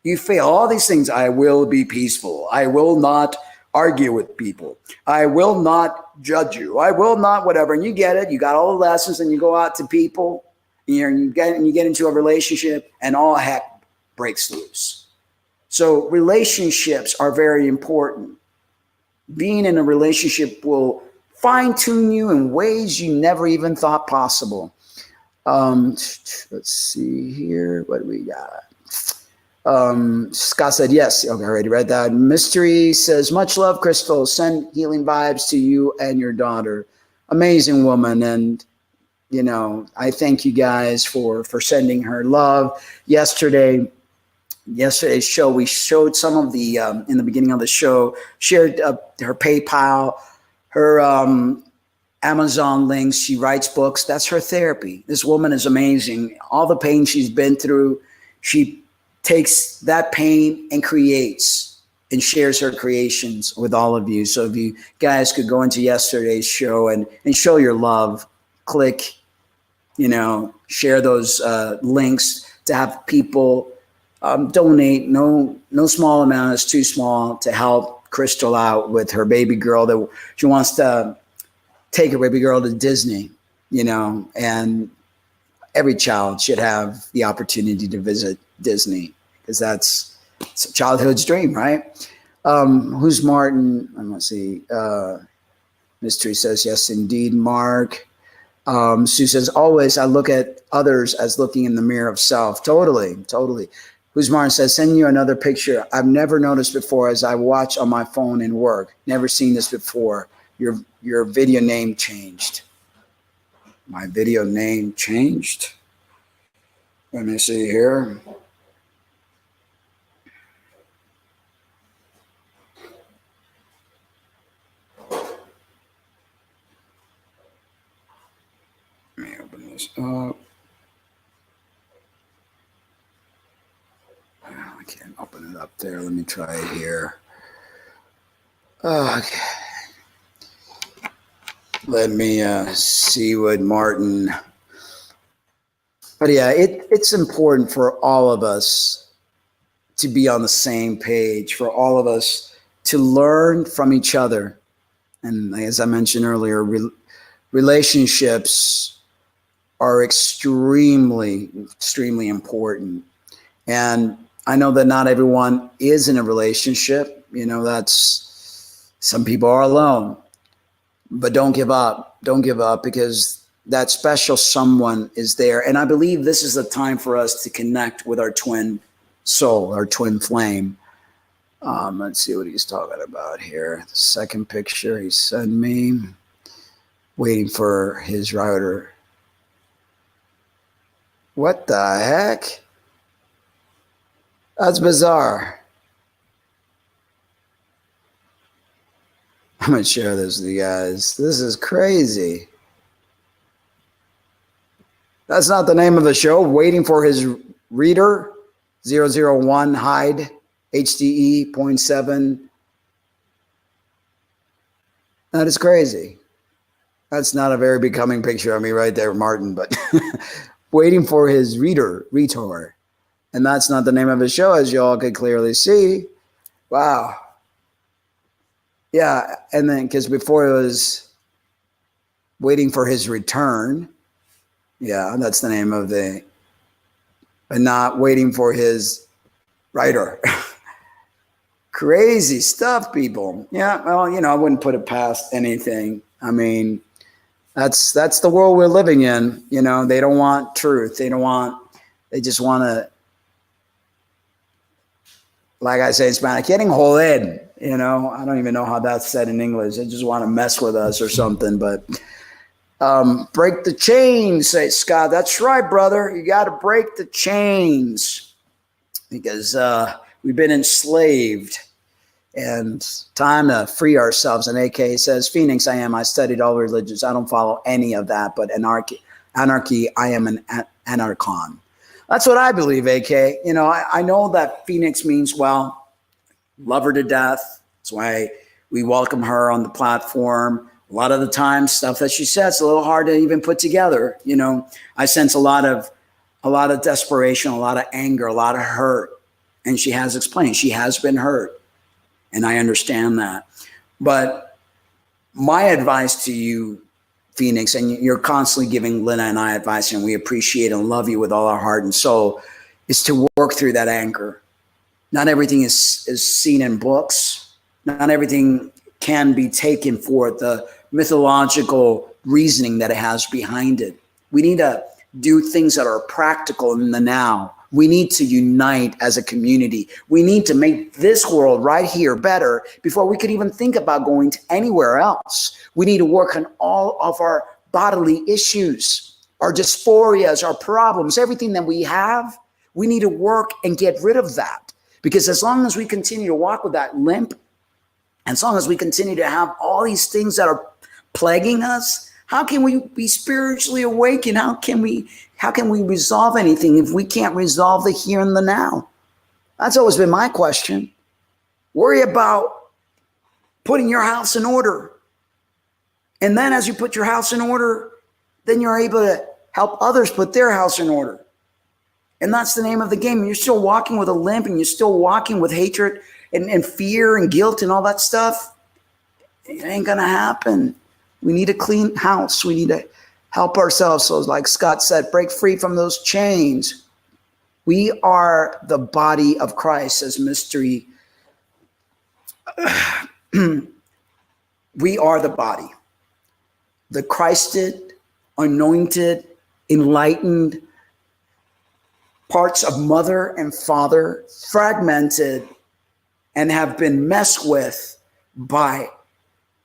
You fail. All these things. I will be peaceful. I will not argue with people. I will not judge you. I will not whatever. And you get it. You got all the lessons, and you go out to people, and you get into a relationship, and all heck breaks loose. So relationships are very important. Being in a relationship will fine-tune you in ways you never even thought possible. Let's see here. What do we got? Scott said, yes. Okay, I already read that. Mystery says, much love, Crystal. Send healing vibes to you and your daughter. Amazing woman. And, I thank you guys for sending her love. Yesterday's show, we showed some of the, in the beginning of the show, shared her PayPal, her Amazon links. She writes books. That's her therapy. This woman is amazing. All the pain she's been through, she takes that pain and creates and shares her creations with all of you. So if you guys could go into yesterday's show and show your love, click, share those links to have people donate. No small amount is too small to help Crystal out with her baby girl that she wants to take her baby girl to Disney, and every child should have the opportunity to visit Disney, because it's a childhood's dream, right? Who's Martin? Let's see. Mystery says, yes, indeed, Mark. Sue says, always I look at others as looking in the mirror of self. Totally, totally. Who's Martin says, send you another picture. I've never noticed before as I watch on my phone and work. Never seen this before. Your video name changed. My video name changed. Let me see here. Let me open this up. I can't open it up there. Let me try it here. Okay. Let me see what Martin. But yeah, it's important for all of us to be on the same page, for all of us to learn from each other. And as I mentioned earlier, relationships are extremely, extremely important. And I know that not everyone is in a relationship. You know, some people are alone. But don't give up. Don't give up, because that special someone is there. And I believe this is the time for us to connect with our twin soul, our twin flame. Let's see what he's talking about here. The second picture he sent me, waiting for his router. What the heck? That's bizarre. I'm going to share this with you guys. This is crazy. That's not the name of the show. Waiting for his reader. 001 hide. HDE 0.7. That is crazy. That's not a very becoming picture of me right there, Martin, but waiting for his reader, retard. And that's not the name of his show, as you all could clearly see. Wow. Yeah, and then because before it was waiting for his return. Yeah, that's the name of the, but not waiting for his writer. Crazy stuff, people. Yeah, well, you know, I wouldn't put it past anything. I mean, that's the world we're living in. You know, they don't want truth. They just want to, like I say in Spanish, quieren joder. You know, I don't even know how that's said in English. They just want to mess with us or something. But break the chains, say Scott. That's right, brother. You got to break the chains because we've been enslaved, and time to free ourselves. And AK says, Phoenix, I studied all religions. I don't follow any of that, but anarchy, I am an anarchon. That's what I believe, AK. You know, I know that Phoenix means, well, love her to death. That's why we welcome her on the platform. A lot of the time, stuff that she says, a little hard to even put together. You know, I sense a lot of desperation, a lot of anger, a lot of hurt. And she has explained she has been hurt. And I understand that. But my advice to you, Phoenix, and you're constantly giving Lena and I advice, and we appreciate and love you with all our heart and soul, is to work through that anger. Not everything is seen in books. Not everything can be taken for the mythological reasoning that it has behind it. We need to do things that are practical in the now. We need to unite as a community. We need to make this world right here better before we could even think about going to anywhere else. We need to work on all of our bodily issues, our dysphorias, our problems, everything that we have. We need to work and get rid of that. Because as long as we continue to walk with that limp, as long as we continue to have all these things that are plaguing us, how can we be spiritually awakened? How can we resolve anything if we can't resolve the here and the now? That's always been my question. Worry about putting your house in order. And then as you put your house in order, then you're able to help others put their house in order. And that's the name of the game. You're still walking with a limp, and you're still walking with hatred and fear and guilt and all that stuff. It ain't going to happen. We need a clean house. We need to help ourselves. So like Scott said, break free from those chains. We are the body of Christ, as Mystery We are the body, the Christed, anointed, enlightened parts of mother and father, fragmented and have been messed with by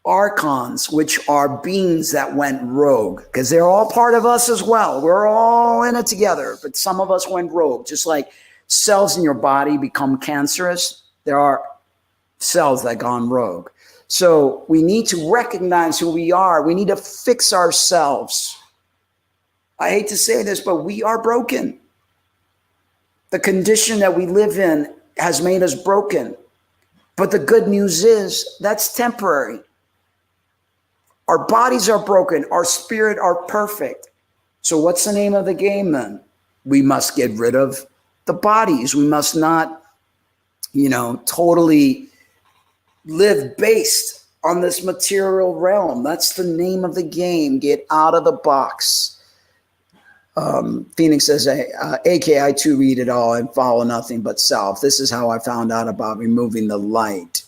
archons, which are beings that went rogue, because they're all part of us as well. We're all in it together, but some of us went rogue. Just like cells in your body become cancerous, there are cells that gone rogue. So we need to recognize who we are. We need to fix ourselves. I hate to say this, but we are broken. The condition that we live in has made us broken. But the good news is that's temporary. Our bodies are broken. Our spirit are perfect. So what's the name of the game then? We must get rid of the bodies. We must not, totally live based on this material realm. That's the name of the game. Get out of the box. Pheonix says, AK, I too read it all and follow nothing but self. This is how I found out about removing the light.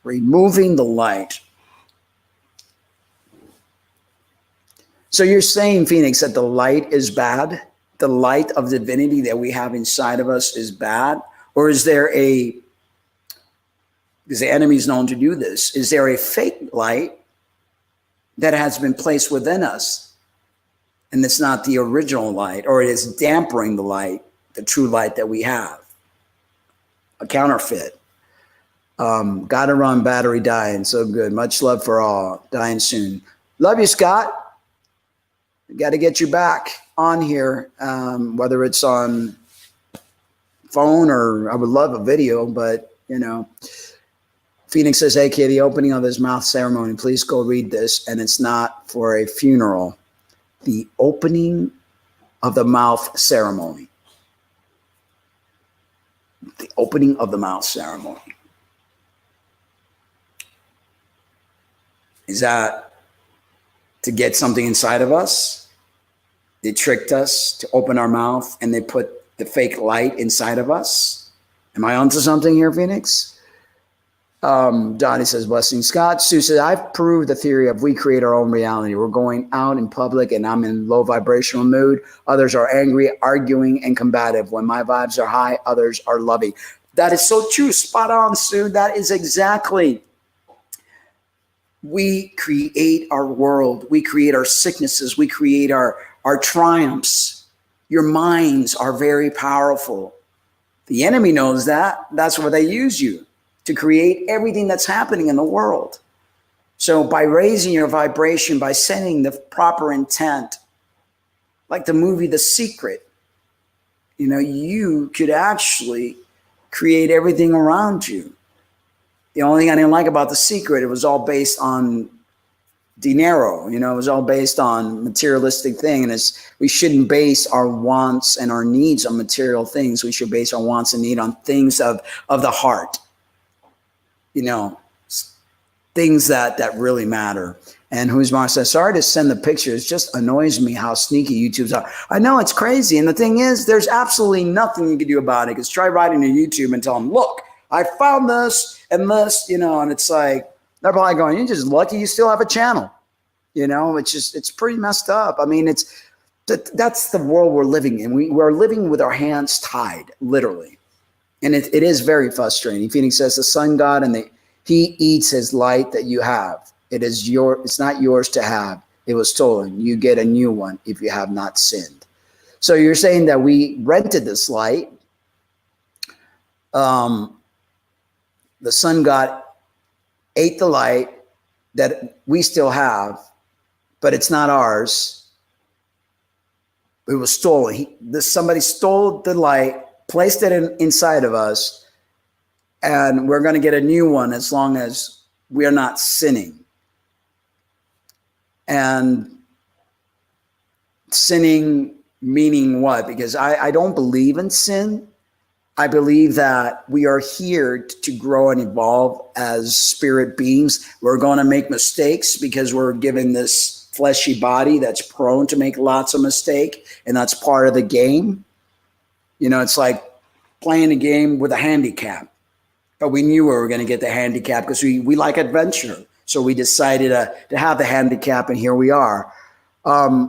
Removing the light. So you're saying, Pheonix, that the light is bad? The light of divinity that we have inside of us is bad? Or is there because the enemy is known to do this, is there a fake light that has been placed within us? And it's not the original light, or it is dampening the light, the true light that we have. A counterfeit. Gotta run, battery dying. So good. Much love for all. Dying soon. Love you, Scott. Got to get you back on here, whether it's on phone or I would love a video, but Pheonix says, AK, the opening of his mouth ceremony. Please go read this. And it's not for a funeral. The opening of the mouth ceremony. The opening of the mouth ceremony. Is that to get something inside of us? They tricked us to open our mouth and they put the fake light inside of us. Am I onto something here, Pheonix? Donnie says, blessing. Scott. Sue says, I've proved the theory of we create our own reality. We're going out in public and I'm in low vibrational mood. Others are angry, arguing, and combative. When my vibes are high, others are loving. That is so true. Spot on, Sue. That is exactly. We create our world. We create our sicknesses. We create our triumphs. Your minds are very powerful. The enemy knows that. That's where they use you. To create everything that's happening in the world. So by raising your vibration, by setting the proper intent, like the movie The Secret, you could actually create everything around you. The only thing I didn't like about The Secret, it was all based on dinero, it was all based on materialistic thing. And we shouldn't base our wants and our needs on material things. We should base our wants and need on things of the heart. Things that really matter. And Who's Mark says, sorry to send the pictures. Just annoys me how sneaky YouTubes are. I know, it's crazy. And the thing is, there's absolutely nothing you can do about it. Because try writing to YouTube and tell them, look, I found this and this, and it's like, they're probably going, you're just lucky you still have a channel. It's pretty messed up. I mean, that's the world we're living in. We're living with our hands tied, literally. And it is very frustrating. Pheonix says the sun god and he eats his light that you have. It's not yours to have. It was stolen. You get a new one if you have not sinned. So you're saying that we rented this light. The sun god ate the light that we still have, but it's not ours. It was stolen. Somebody stole the light, placed it inside of us, and we're going to get a new one as long as we are not sinning. And sinning meaning what? Because I don't believe in sin. I believe that we are here to grow and evolve as spirit beings. We're going to make mistakes because we're given this fleshy body that's prone to make lots of mistakes, and that's part of the game. It's like playing a game with a handicap. but we knew we were going to get the handicap because we like adventure. So we decided to have the handicap, and here we are. I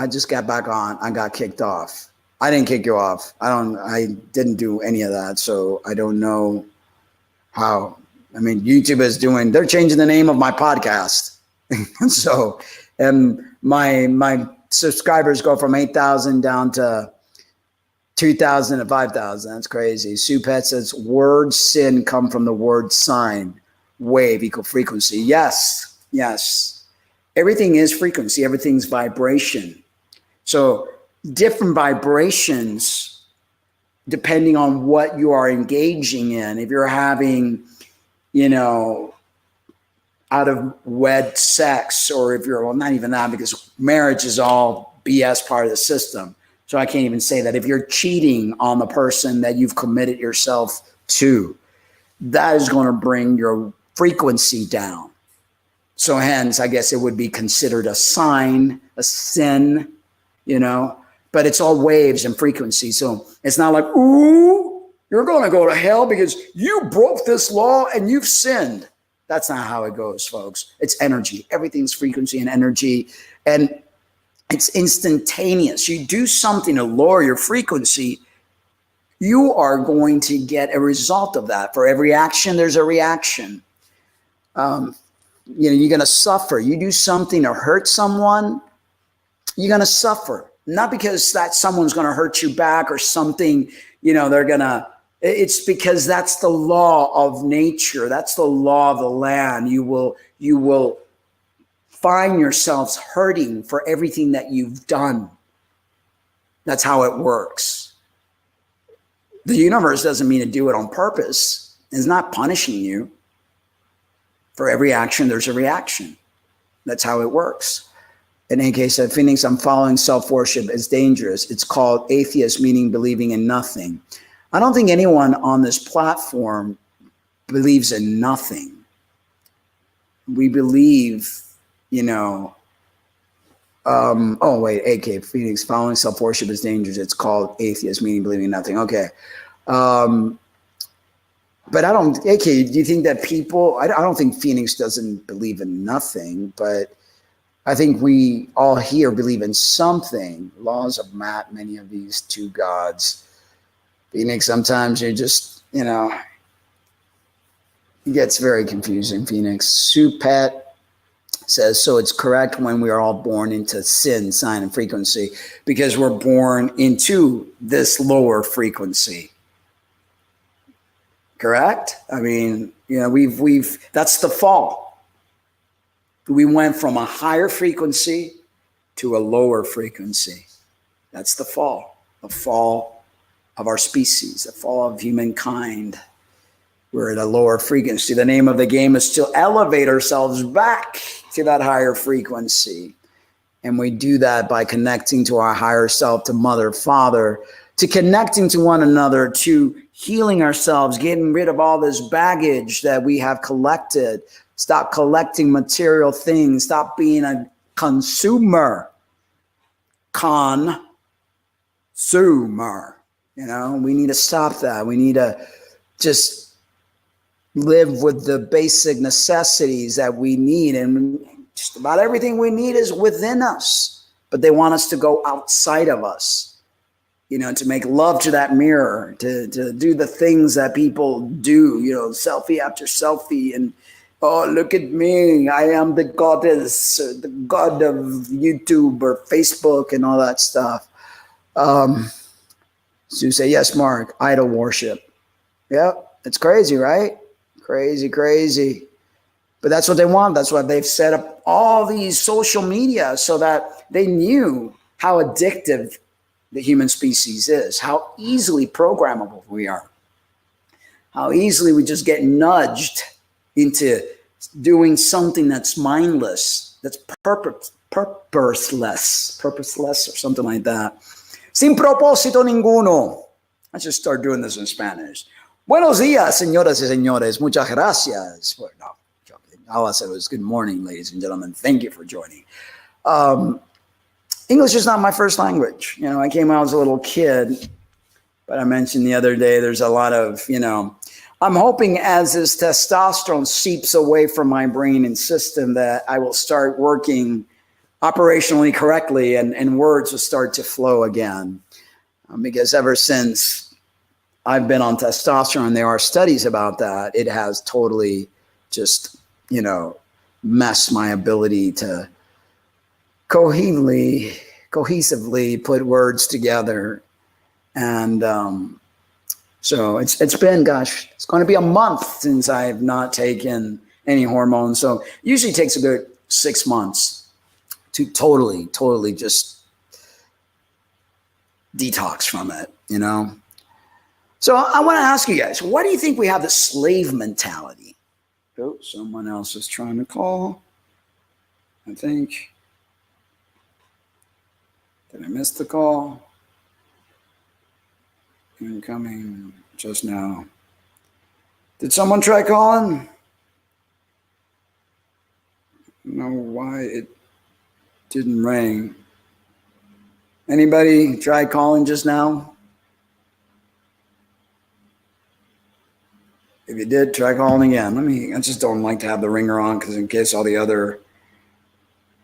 just got back on. I got kicked off. I didn't kick you off. I didn't do any of that. So I don't know how. I mean, YouTube is they're changing the name of my podcast. So, and my subscribers go from 8,000 down to 2,000 to 5,000. That's crazy. Sue Pet says, word sin come from the word sign, wave equal frequency. Yes, yes. Everything is frequency. Everything's vibration. So different vibrations, depending on what you are engaging in. If you're having, out of wed sex, or if you're, well, not even that, because marriage is all BS part of the system. So I can't even say that. If you're cheating on the person that you've committed yourself to, that is going to bring your frequency down. So hence, I guess it would be considered a sign, a sin, but it's all waves and frequency. So it's not like, ooh, you're going to go to hell because you broke this law and you've sinned. That's not how it goes, folks. It's energy. Everything's frequency and energy. And it's instantaneous. You do something to lower your frequency, you are going to get a result of that. For every action, there's a reaction. You're going to suffer. You do something to hurt someone, you're going to suffer. Not because that someone's going to hurt you back or something, it's because that's the law of nature. That's the law of the land. You will find yourselves hurting for everything that you've done. That's how it works. The universe doesn't mean to do it on purpose. It's not punishing you. For every action, there's a reaction. That's how it works. And AK said, Phoenix, I'm following self-worship. It's dangerous. It's called atheist, meaning believing in nothing. I don't think anyone on this platform believes in nothing. We believe, AK, Phoenix, following self-worship is dangerous. It's called atheist, meaning believing in nothing. Okay. But I don't, AK, do you think that people, I don't think Phoenix doesn't believe in nothing, but I think we all here believe in something. Laws of math, many of these two gods. Phoenix, sometimes you're just, it gets very confusing, Phoenix. Sue Pat says, so it's correct when we are all born into sin, sign, and frequency, because we're born into this lower frequency. Correct? I mean, that's the fall. We went from a higher frequency to a lower frequency. That's the fall of our species, the fall of humankind. We're at a lower frequency. The name of the game is to elevate ourselves back to that higher frequency. And we do that by connecting to our higher self, to Mother, Father, to connecting to one another, to healing ourselves, getting rid of all this baggage that we have collected. Stop collecting material things. Stop being a consumer. Consumer. We need to stop that. We need to just live with the basic necessities that we need. And just about everything we need is within us. But they want us to go outside of us. To make love to that mirror, to do the things that people do, selfie after selfie, and oh, look at me, I am the goddess, the god of YouTube or Facebook and all that stuff. Sue say, yes, Mark, idol worship. Yep, it's crazy, right? Crazy. But that's what they want. That's why they've set up all these social media so that they knew how addictive the human species is, how easily programmable we are, how easily we just get nudged into doing something that's mindless, that's purposeless or something like that. Sin propósito ninguno. Let's just start doing this in Spanish. Buenos días, señoras y señores. Muchas gracias. Well, no, all I said was good morning, ladies and gentlemen. Thank you for joining. English is not my first language. I came out as a little kid, but I mentioned the other day, there's a lot of, I'm hoping as this testosterone seeps away from my brain and system that I will start working operationally correctly and words will start to flow again. Because ever since I've been on testosterone, there are studies about that. It has totally just, messed my ability to cohesively put words together. And so it's been, it's going to be a month since I've not taken any hormones. So it usually takes a good 6 months to totally just detox from it, So I want to ask you guys, why do you think we have the slave mentality? Oh, someone else is trying to call, I think. Did I miss the call? Incoming just now. Did someone try calling? I don't know why it didn't ring. Anybody try calling just now? If you did, try calling again. I just don't like to have the ringer on because in case all the other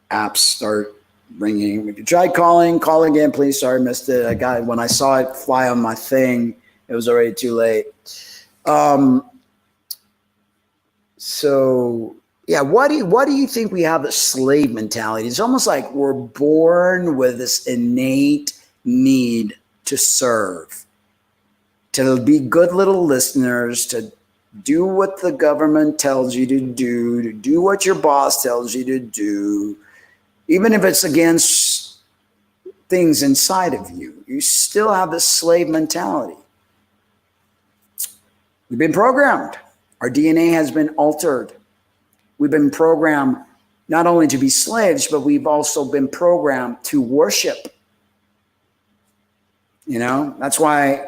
apps start ringing. If you tried calling, call again, please. Sorry, missed it. When I saw it fly on my thing, it was already too late. So yeah, why do you think we have the slave mentality? It's almost like we're born with this innate need to serve, to be good little listeners, to do what the government tells you to do what your boss tells you to do, even if it's against things inside of you. You still have this slave mentality. We've been programmed. Our DNA has been altered. We've been programmed not only to be slaves, but we've also been programmed to worship. That's why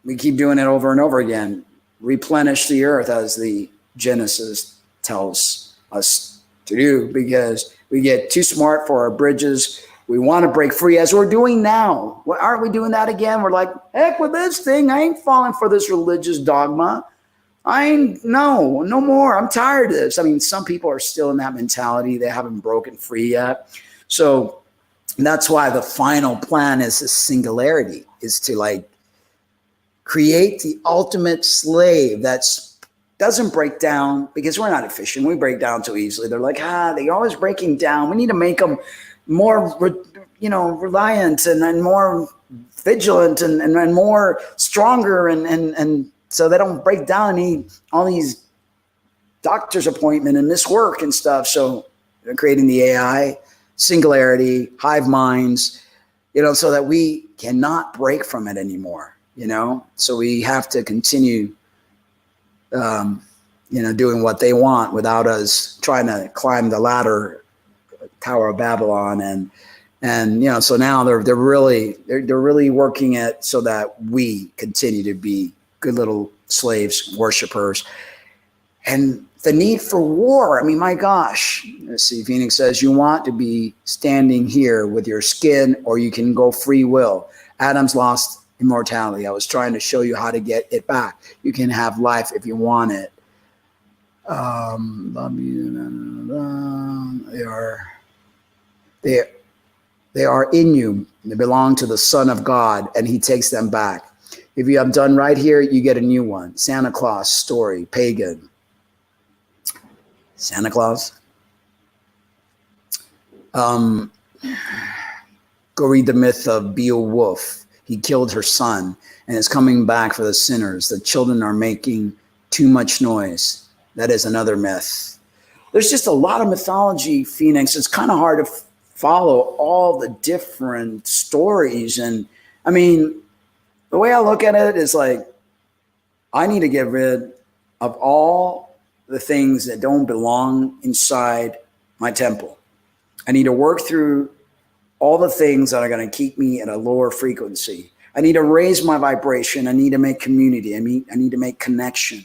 we keep doing it over and over again. Replenish the earth, as the Genesis tells us to do, because we get too smart for our bridges. We want to break free, as we're doing now. Aren't we doing that again? We're like, heck with this thing. I ain't falling for this religious dogma. No more. I'm tired of this. Some people are still in that mentality. They haven't broken free yet. So that's why the final plan is a singularity, is to create the ultimate slave that doesn't break down, because we're not efficient. We break down too easily. They're like, they're always breaking down. We need to make them more, reliant and more vigilant and more stronger. And so they don't break down and need all these doctor's appointment and miss work and stuff. So they're creating the AI, singularity, hive minds, so that we cannot break from it anymore. So we have to continue, doing what they want without us trying to climb the ladder, Tower of Babylon, and so now they're really working it so that we continue to be good little slaves, worshipers, and the need for war. My gosh. Let's see. Phoenix says, you want to be standing here with your skin, or you can go free will. Adam's lost immortality. I was trying to show you how to get it back. You can have life if you want it. They are in you. They belong to the Son of God, and he takes them back. If you have done right here, you get a new one. Santa Claus story, pagan. Santa Claus. Go read the myth of Beowulf. He killed her son and is coming back for the sinners. The children are making too much noise. That is another myth. There's just a lot of mythology, Phoenix. It's kind of hard to follow all the different stories. And the way I look at it is I need to get rid of all the things that don't belong inside my temple. I need to work through all the things that are going to keep me at a lower frequency. I need to raise my vibration. I need to make community. I need to make connection.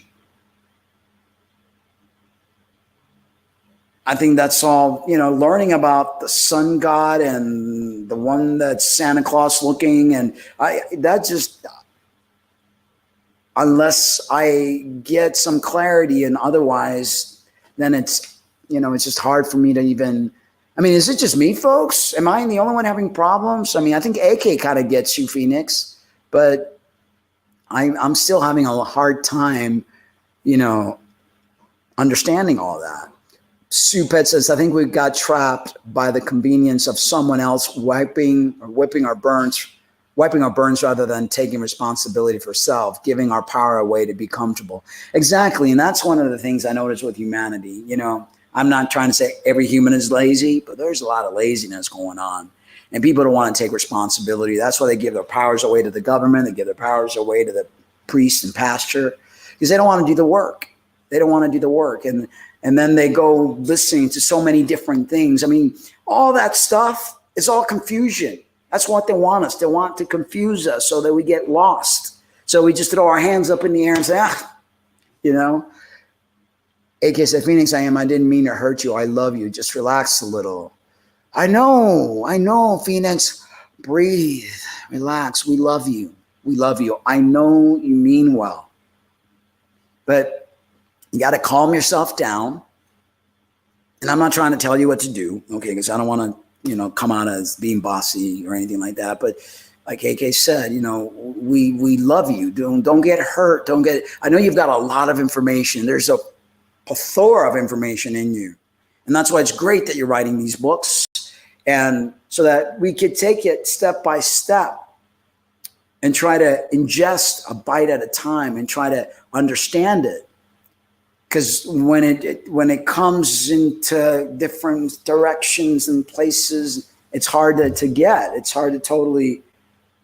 I think that's all, learning about the sun god and the one that's Santa Claus looking. And I unless I get some clarity, and otherwise, then it's, it's just hard for me to even, I mean, is it just me, folks? Am I the only one having problems? I mean, I think AK kind of gets you, Pheonix, but I'm still having a hard time, understanding all that. Sue Pet says, I think we got trapped by the convenience of someone else wiping our burns rather than taking responsibility for self, giving our power away to be comfortable. Exactly. And that's one of the things I notice with humanity. I'm not trying to say every human is lazy, but there's a lot of laziness going on. And people don't want to take responsibility. That's why they give their powers away to the government. They give their powers away to the priest and pastor, because they don't want to do the work. They don't want to do the work. And then they go listening to so many different things. I mean, all that stuff is all confusion. That's what they want us. They want to confuse us so that we get lost. So we just throw our hands up in the air and say, AK said, Pheonix, I didn't mean to hurt you. I love you. Just relax a little. I know, Pheonix. Breathe, relax. We love you. We love you. I know you mean well. But you got to calm yourself down. And I'm not trying to tell you what to do, okay, because I don't want to, come out as being bossy or anything like that. But like AK said, we love you. Don't get hurt. I know you've got a lot of information. There's a plethora of information in you. And that's why it's great that you're writing these books. And so that we could take it step by step and try to ingest a bite at a time and try to understand it. Because when it comes into different directions and places, it's hard to get. It's hard to totally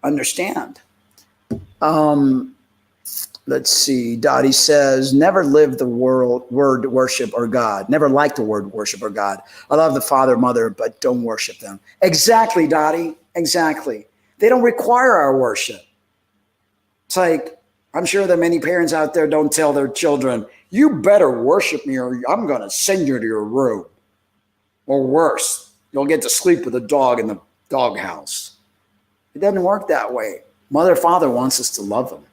understand. Let's see. Dottie says, never live the word worship or God. Never like the word worship or God. I love the father, mother, but don't worship them. Exactly, Dottie. Exactly. They don't require our worship. It's like, I'm sure that many parents out there don't tell their children, you better worship me or I'm going to send you to your room. Or worse, you'll get to sleep with a dog in the doghouse. It doesn't work that way. Mother, father wants us to love them.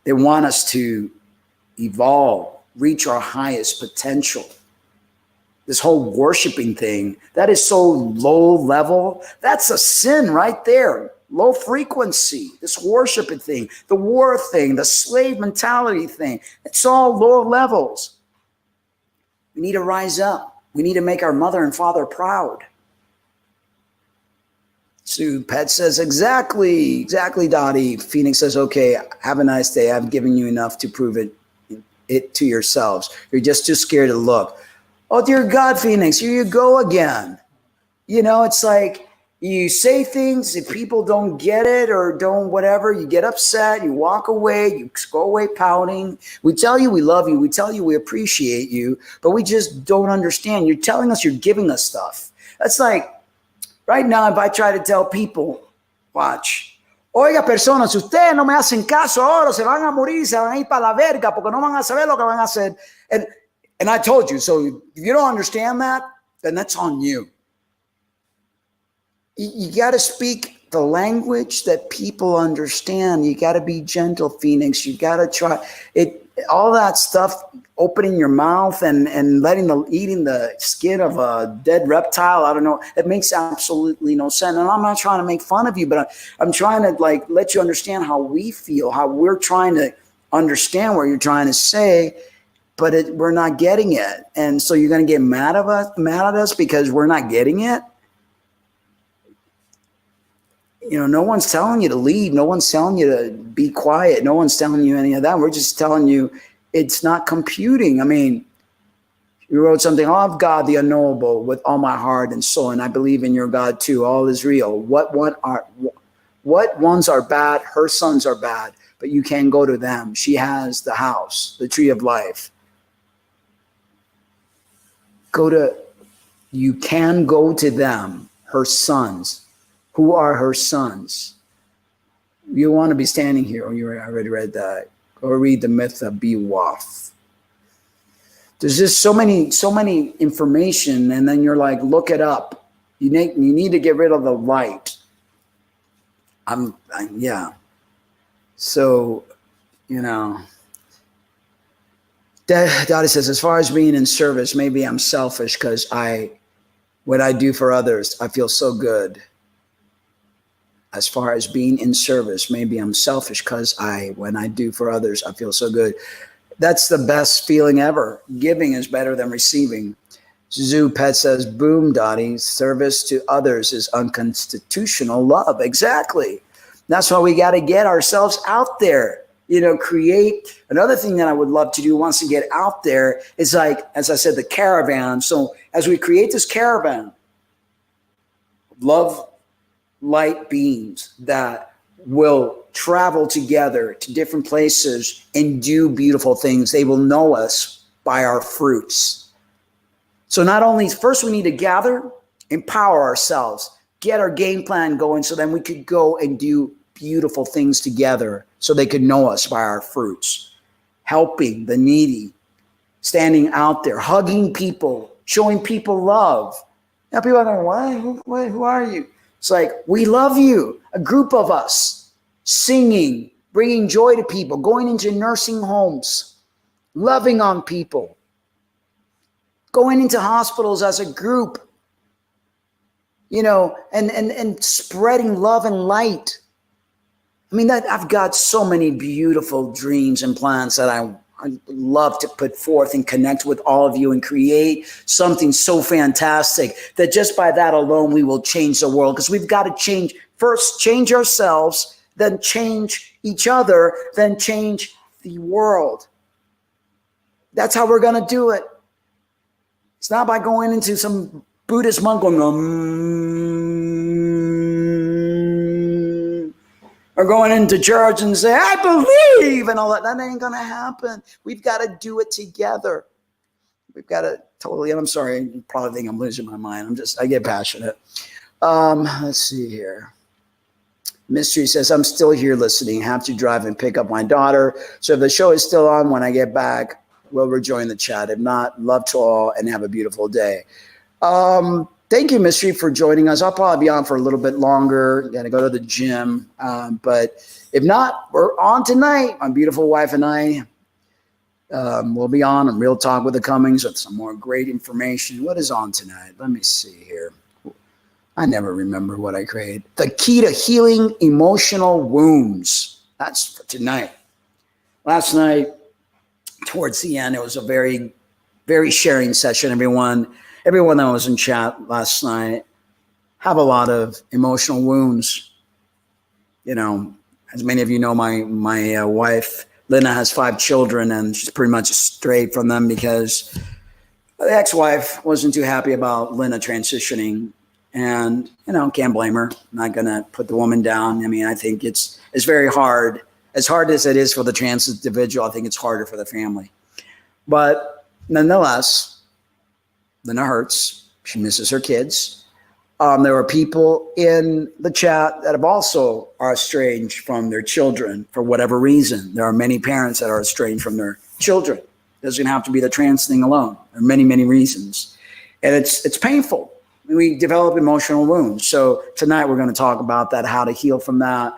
They want us to evolve, reach our highest potential. This whole worshiping thing, that is so low level. That's a sin right there. Low frequency, this worshiping thing, the war thing, the slave mentality thing. It's all low levels. We need to rise up. We need to make our mother and father proud. Sue Pet says, exactly, Dottie. Pheonix says, okay, have a nice day. I've given you enough to prove it to yourselves. You're just too scared to look. Oh, dear God, Pheonix, here you go again. It's like, you say things, if people don't get it or don't whatever, you get upset, you walk away, you go away pouting. We tell you we love you. We tell you we appreciate you, but we just don't understand. You're telling us, you're giving us stuff. That's like, right now, if I try to tell people, watch, oiga, personas, si ustedes no me hacen caso ahora, se van a morir, se van a ir para la verga, porque no van a saber lo que van a hacer. And I told you, so if you don't understand that, then that's on you. You got to speak the language that people understand. You got to be gentle, Pheonix. You got to try it. All that stuff, opening your mouth and eating the skin of a dead reptile. I don't know. It makes absolutely no sense. And I'm not trying to make fun of you, but I'm trying to let you understand how we feel, how we're trying to understand what you're trying to say, but we're not getting it. And so you're going to get mad at us because we're not getting it. No one's telling you to leave. No one's telling you to be quiet. No one's telling you any of that. We're just telling you it's not computing. I mean, you wrote something, I love God, the unknowable, with all my heart and soul, and I believe in your God too. All is real. What ones are bad? Her sons are bad, but you can't go to them. She has the house, the tree of life. You can go to them, her sons. Who are her sons? You want to be standing here, or you already read that, or read the myth of Beowulf. There's just so many information, and then you're like, look it up. You need to get rid of the light. Yeah. So you know. Dottie says, as far as being in service, maybe I'm selfish because what I do for others, I feel so good. As far as being in service, maybe I'm selfish because when I do for others, I feel so good. That's the best feeling ever. Giving is better than receiving. Zoo Pet says, boom, Dottie, service to others is unconstitutional love. Exactly. That's why we got to get ourselves out there. You know, create. Another thing that I would love to do once we get out there is like, as I said, the caravan. So as we create this caravan, love light beings that will travel together to different places and do beautiful things. They will know us by our fruits. So not only, first we need to gather, empower ourselves, get our game plan going so then we could go and do beautiful things together so they could know us by our fruits. Helping the needy, standing out there, hugging people, showing people love. Now people are going, what? Who are you? It's like, we love you, a group of us, singing, bringing joy to people, going into nursing homes, loving on people, going into hospitals as a group, you know, and spreading love and light. I mean, I've got so many beautiful dreams and plans that I love to put forth and connect with all of you and create something so fantastic that just by that alone, we will change the world. Because we've got to change ourselves, then change each other, then change the world. That's how we're going to do it. It's not by going into some Buddhist monk going, or going into church and say, I believe, and all that. That ain't going to happen. We've got to do it together. We've got to totally, and I'm sorry, you probably think I'm losing my mind. I get passionate. Let's see here. Mystery says, I'm still here listening. Have to drive and pick up my daughter. So if the show is still on when I get back, we'll rejoin the chat. If not, love to all and have a beautiful day. Thank you, Mystery, for joining us. I'll probably be on for a little bit longer. Got to go to the gym. But if not, we're on tonight. My beautiful wife and I will be on Real Talk with the Cummings with some more great information. What is on tonight? Let me see here. I never remember what I created. The key to healing emotional wounds. That's for tonight. Last night, towards the end, it was a very, very sharing session. Everyone that was in chat last night have a lot of emotional wounds. You know, as many of you know, my wife, Lena, has 5 children, and she's pretty much straight from them because the ex-wife wasn't too happy about Lena transitioning. And, you know, can't blame her. I'm not going to put the woman down. I mean, I think it's very hard. As hard as it is for the trans individual, I think it's harder for the family. But nonetheless, Lena hurts. She misses her kids. There are people in the chat that have also are estranged from their children for whatever reason. There are many parents that are estranged from their children. It doesn't have to be the trans thing alone. There are many, many reasons. And it's painful. We develop emotional wounds. So tonight we're going to talk about that, how to heal from that.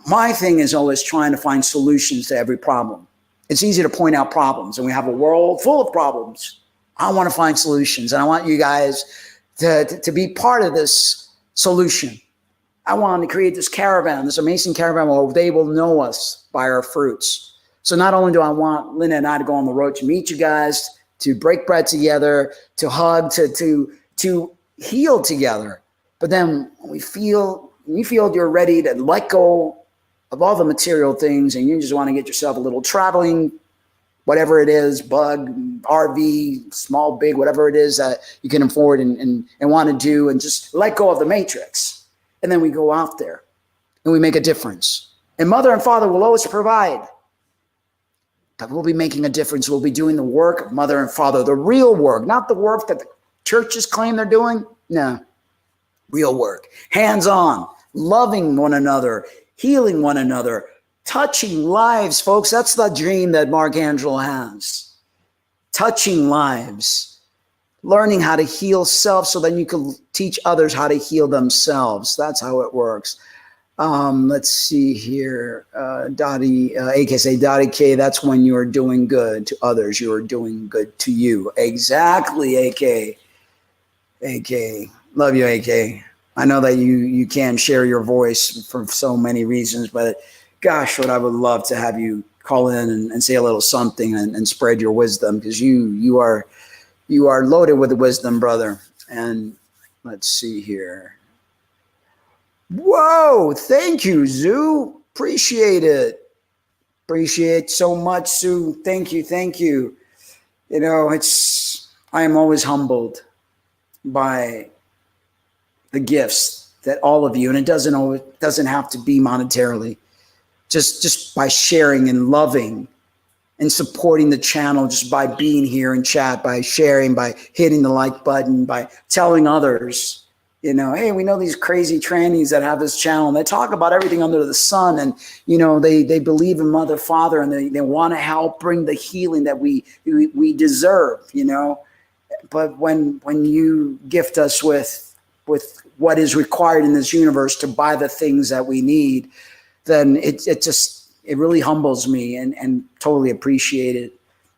My thing is always trying to find solutions to every problem. It's easy to point out problems, and we have a world full of problems. I want to find solutions, and I want you guys to be part of this solution. I want to create this caravan, this amazing caravan where they will know us by our fruits. So not only do I want Linda and I to go on the road to meet you guys, to break bread together, to hug, to heal together. But then when you feel you're ready to let go of all the material things and you just want to get yourself a little traveling, whatever it is, bug, RV, small, big, whatever it is that you can afford and want to do, and just let go of the matrix. And then we go out there and we make a difference. And Mother and Father will always provide. But we'll be making a difference. We'll be doing the work of Mother and Father, the real work, not the work that the churches claim they're doing. No, real work, hands-on, loving one another, healing one another, touching lives, folks. That's the dream that Angelo has. Touching lives, learning how to heal self so then you can teach others how to heal themselves. That's how it works. Let's see here. Dottie, AK say, Dottie K, that's when you're doing good to others. You're doing good to you. Exactly, AK. AK. Love you, AK. I know that you can't share your voice for so many reasons, but gosh, what I would love to have you call in and say a little something and spread your wisdom, because you are loaded with wisdom, brother. And let's see here. Whoa, thank you, Zoo. Appreciate it. Appreciate so much, Sue. Thank you, thank you. You know, I am always humbled by the gifts that all of you, and it doesn't have to be monetarily, just by sharing and loving and supporting the channel, just by being here in chat, by sharing, by hitting the like button, by telling others. You know, hey, we know these crazy trannies that have this channel and they talk about everything under the sun, and, you know, they believe in Mother, Father, and they want to help bring the healing that we deserve, you know. But when you gift us with what is required in this universe to buy the things that we need, then it really humbles me and totally appreciate it,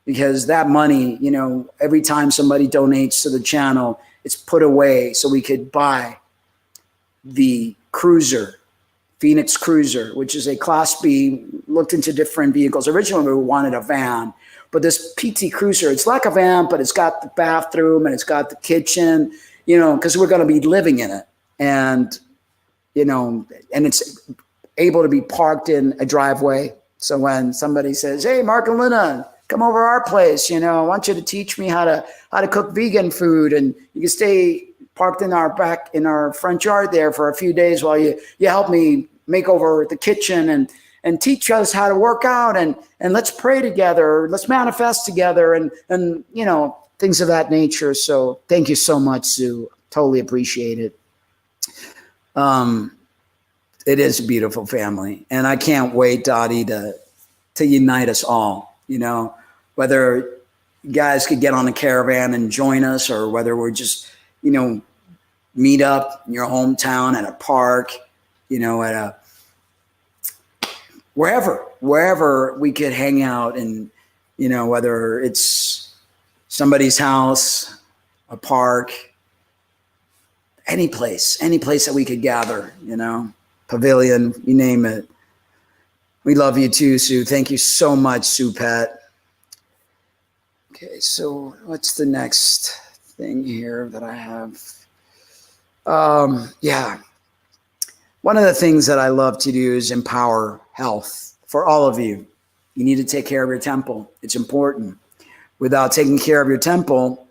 because that money, you know, every time somebody donates to the channel, it's put away so we could buy the Cruiser, Pheonix Cruiser, which is a Class B. Looked into different vehicles. Originally, we wanted a van, but this PT Cruiser, it's like a van, but it's got the bathroom and it's got the kitchen, you know, because we're going to be living in it. And, you know, and it's able to be parked in a driveway. So when somebody says, hey, Mark and Lena, come over to our place, you know, I want you to teach me how to cook vegan food, and you can stay parked in our front yard there for a few days while you help me make over the kitchen and teach us how to work out, and let's pray together, let's manifest together, and you know, things of that nature. So thank you so much, Sue. Totally appreciate it. It is a beautiful family, and I can't wait, Dottie, to unite us all. You know, whether you guys could get on a caravan and join us, or whether we're just, you know, meet up in your hometown at a park, you know, at wherever we could hang out, and, you know, whether it's somebody's house, a park, any place that we could gather, you know, pavilion, you name it. We love you too, Sue. Thank you so much, Sue Pat. Okay, so what's the next thing here that I have? Yeah. One of the things that I love to do is empower health for all of you. You need to take care of your temple. It's important. Without taking care of your temple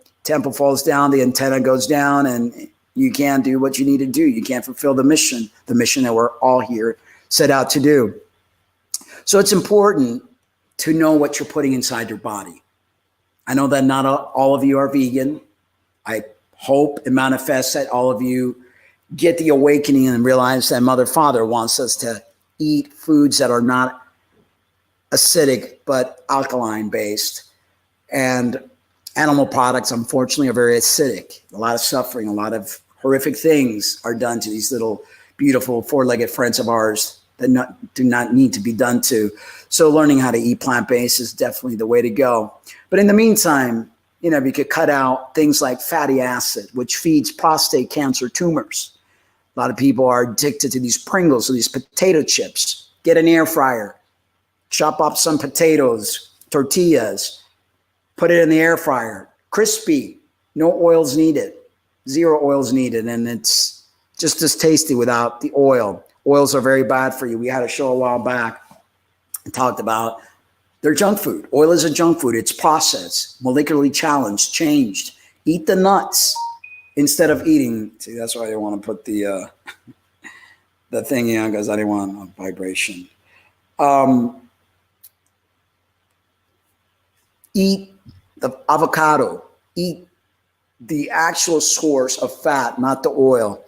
falls down, the antenna goes down, and you can't do what you need to do. You can't fulfill the mission that we're all here set out to do. So it's important to know what you're putting inside your body. I know that not all of you are vegan. I hope and manifest that all of you get the awakening and realize that Mother, Father wants us to eat foods that are not acidic but alkaline based. And animal products, unfortunately, are very acidic. A lot of suffering, a lot of horrific things are done to these little beautiful four-legged friends of ours that do not need to be done to. So learning how to eat plant-based is definitely the way to go. But in the meantime, you know, we could cut out things like fatty acid, which feeds prostate cancer tumors. A lot of people are addicted to these Pringles or these potato chips. Get an air fryer, chop up some potatoes, tortillas, put it in the air fryer. Crispy, no oils needed, 0 oils needed, and it's just as tasty without the oil. Oils are very bad for you. We had a show a while back and talked about they're junk food. Oil is a junk food. It's processed, molecularly challenged, changed. Eat the nuts instead of eating. See, that's why I didn't want to put the thing in, because I didn't want a vibration. Eat the avocado. Eat the actual source of fat, not the oil.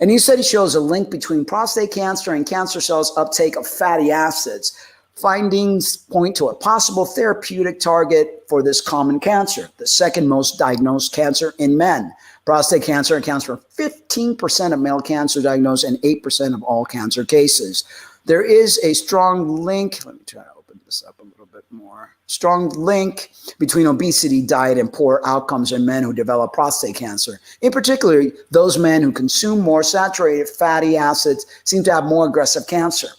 And he said he shows a link between prostate cancer and cancer cells uptake of fatty acids. Findings point to a possible therapeutic target for this common cancer, the second most diagnosed cancer in men. Prostate cancer accounts for 15% of male cancer diagnosed and 8% of all cancer cases. There is a strong link. Let me try to open this up a little bit more. Strong link between obesity, diet, and poor outcomes in men who develop prostate cancer. In particular, those men who consume more saturated fatty acids seem to have more aggressive cancer.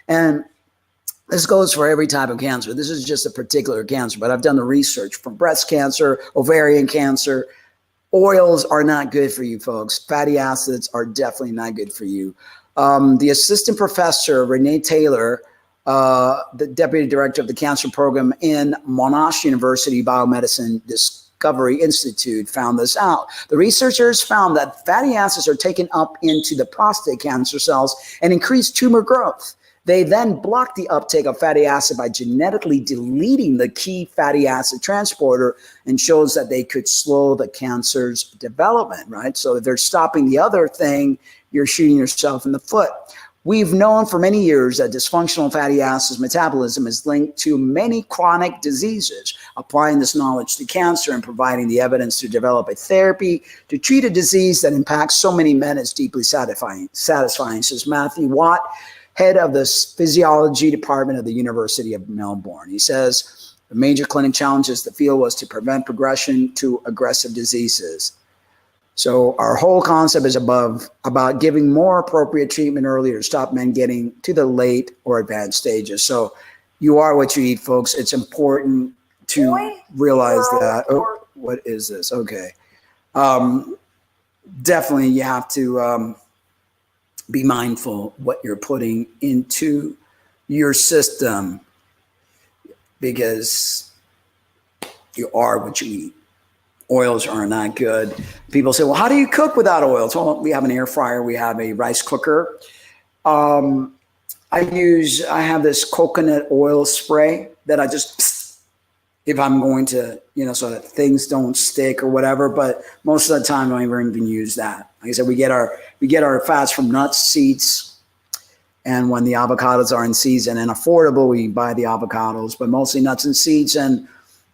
And this goes for every type of cancer. This is just a particular cancer, but I've done the research for breast cancer, ovarian cancer. Oils are not good for you, folks. Fatty acids are definitely not good for you. The assistant professor, Renee Taylor, the deputy director of the cancer program in Monash University Biomedicine Discovery Institute, found this out. The researchers found that fatty acids are taken up into the prostate cancer cells and increase tumor growth. They then block the uptake of fatty acid by genetically deleting the key fatty acid transporter, and shows that they could slow the cancer's development, right? So if they're stopping the other thing, you're shooting yourself in the foot. We've known for many years that dysfunctional fatty acids metabolism is linked to many chronic diseases. Applying this knowledge to cancer and providing the evidence to develop a therapy to treat a disease that impacts so many men is deeply satisfying, says Matthew Watt, head of the physiology department of the University of Melbourne. He says, the major clinic challenges the field was to prevent progression to aggressive diseases. So our whole concept is about giving more appropriate treatment earlier to stop men getting to the late or advanced stages. So you are what you eat, folks. It's important to realize that. Oh, what is this? Okay. Definitely you have to be mindful what you're putting into your system, because you are what you eat. Oils are not good. People say, well, how do you cook without oils? Well, we have an air fryer. We have a rice cooker. I have this coconut oil spray that I just, if I'm going to, so that things don't stick or whatever, but most of the time I don't even use that. Like I said, we get our fats from nuts, seeds, and when the avocados are in season and affordable, we buy the avocados, but mostly nuts and seeds, and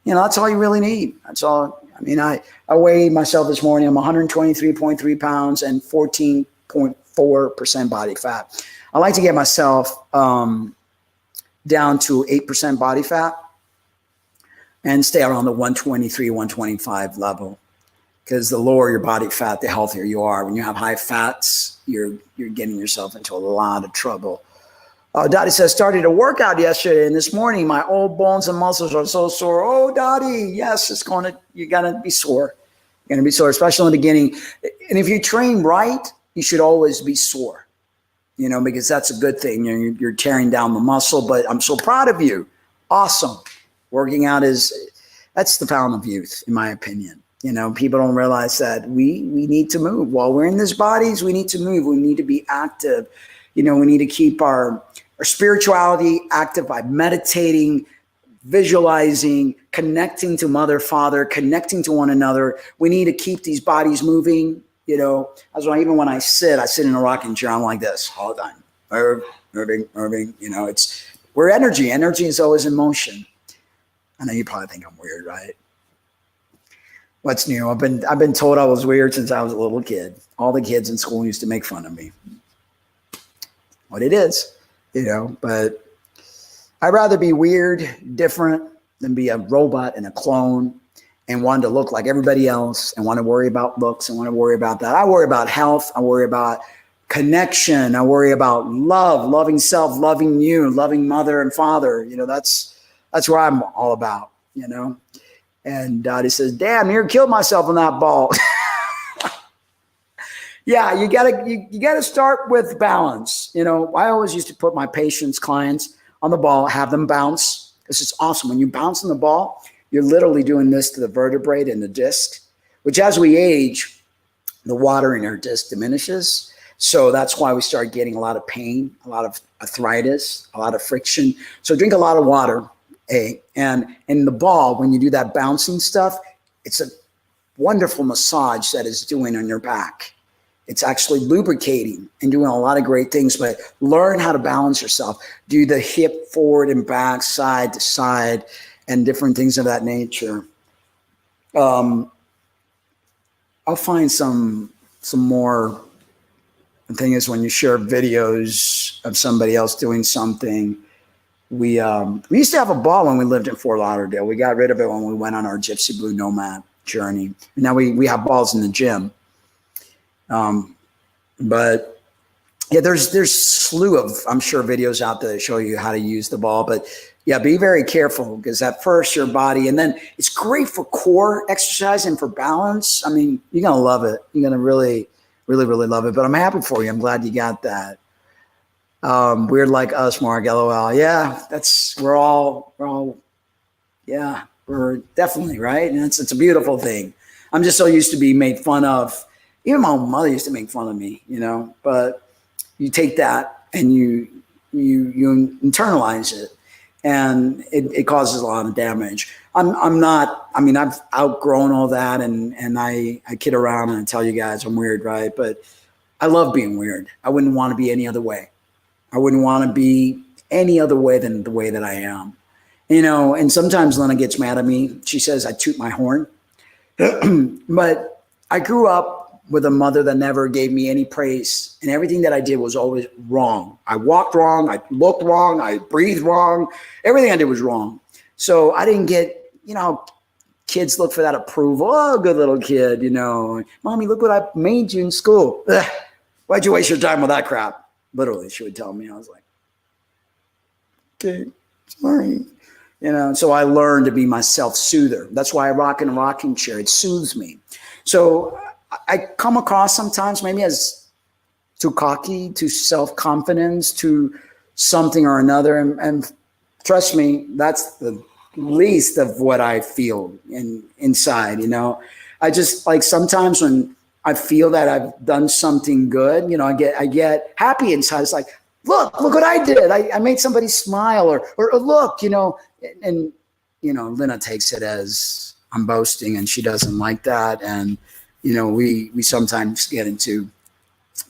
that's all you really need. That's all. I mean, I weighed myself this morning. I'm 123.3 pounds and 14.4% body fat. I like to get myself down to 8% body fat and stay around the 123, 125 level. Because the lower your body fat, the healthier you are. When you have high fats, you're getting yourself into a lot of trouble. Dottie says, started a workout yesterday, and this morning my old bones and muscles are so sore. Oh, Dottie, yes, you're going to be sore. You're going to be sore, especially in the beginning. And if you train right, you should always be sore, because that's a good thing. You're tearing down the muscle, but I'm so proud of you. Awesome. Working out that's the fountain of youth, in my opinion. People don't realize that we need to move. While we're in these bodies, we need to move. We need to be active. We need to keep our spirituality active by meditating, visualizing, connecting to Mother, Father, connecting to one another. We need to keep these bodies moving. That's why even when I sit in a rocking chair, I'm like this all the time. Moving. We're energy. Energy is always in motion. I know you probably think I'm weird, right? What's new? I've been told I was weird since I was a little kid. All the kids in school used to make fun of me. What it is, but I'd rather be weird, different, than be a robot and a clone and want to look like everybody else and want to worry about looks and want to worry about that. I worry about health. I worry about connection. I worry about love, loving self, loving you, loving mother and father. That's what I'm all about, And Dottie says, damn, near killed myself on that ball. Yeah, you gotta start with balance. I always used to put my clients on the ball, have them bounce. This is awesome. When you bounce on the ball, you're literally doing this to the vertebrae and the disc, which as we age, the water in our disc diminishes. So that's why we start getting a lot of pain, a lot of arthritis, a lot of friction. So drink a lot of water. And in the ball, when you do that bouncing stuff, it's a wonderful massage that is doing on your back. It's actually lubricating and doing a lot of great things, but learn how to balance yourself. Do the hip forward and back, side to side, and different things of that nature. I'll find some more. The thing is, when you share videos of somebody else doing something, we used to have a ball when we lived in Fort Lauderdale. We got rid of it when we went on our Gypsyblue Nomad journey. And now we have balls in the gym. But yeah, there's slew of, I'm sure, videos out there that show you how to use the ball. But yeah, be very careful, because at first your body, and then it's great for core exercise and for balance. I mean, you're going to love it. You're going to really, really, really love it. But I'm happy for you. I'm glad you got that. Weird like us, Mark, LOL. Yeah, we're definitely, right? And it's a beautiful thing. I'm just so used to being made fun of. Even my own mother used to make fun of me, but you take that and you internalize it, and it causes a lot of damage. I've outgrown all that, and I kid around and I tell you guys I'm weird, right? But I love being weird. I wouldn't want to be any other way. I wouldn't want to be any other way than the way that I am. And sometimes Lena gets mad at me. She says I toot my horn. But I grew up with a mother that never gave me any praise, and everything that I did was always wrong. I walked wrong. I looked wrong. I breathed wrong. Everything I did was wrong. So I didn't get, kids look for that approval. Oh, good little kid, Mommy, look what I made you in school. Ugh, why'd you waste your time with that crap? Literally, she would tell me. I was like, okay, sorry. So I learned to be my self-soother. That's why I rock in a rocking chair. It soothes me. So I come across sometimes maybe as too cocky, too self-confidence, too something or another. And trust me, that's the least of what I feel inside. I just like sometimes when I feel that I've done something good, I get happy inside. It's like, look what I did. I made somebody smile or look, and Lena takes it as I'm boasting, and she doesn't like that. And, we sometimes get into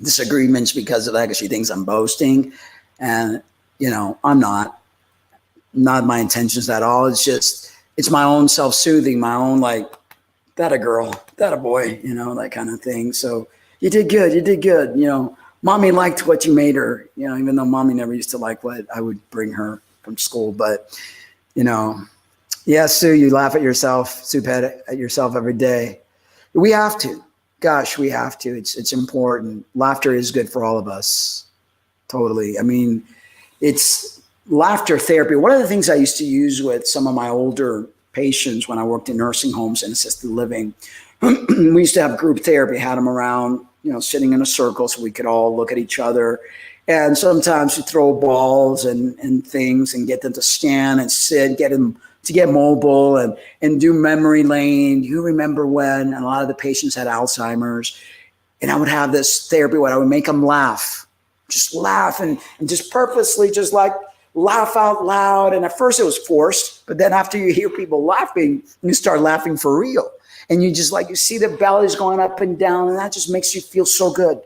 disagreements because of that, because she thinks I'm boasting, and, I'm not my intentions at all. It's my own self-soothing, my own, like, that a girl, that a boy, that kind of thing. So you did good. Mommy liked what you made her, even though mommy never used to like what I would bring her from school. But, yeah, Sue, you laugh at yourself, Sue Pet, at yourself every day. We have to. Gosh, we have to. It's important. Laughter is good for all of us. Totally. I mean, it's laughter therapy. One of the things I used to use with some of my older patients when I worked in nursing homes and assisted living, we used to have group therapy, had them around, sitting in a circle so we could all look at each other. And sometimes we throw balls and things and get them to stand and sit, get them to get mobile and do memory lane. You remember when? And a lot of the patients had Alzheimer's. And I would have this therapy where I would make them laugh, just laugh and just purposely just like laugh out loud. And at first it was forced, but then after you hear people laughing, you start laughing for real. And you just you see their bellies going up and down, and that just makes you feel so good.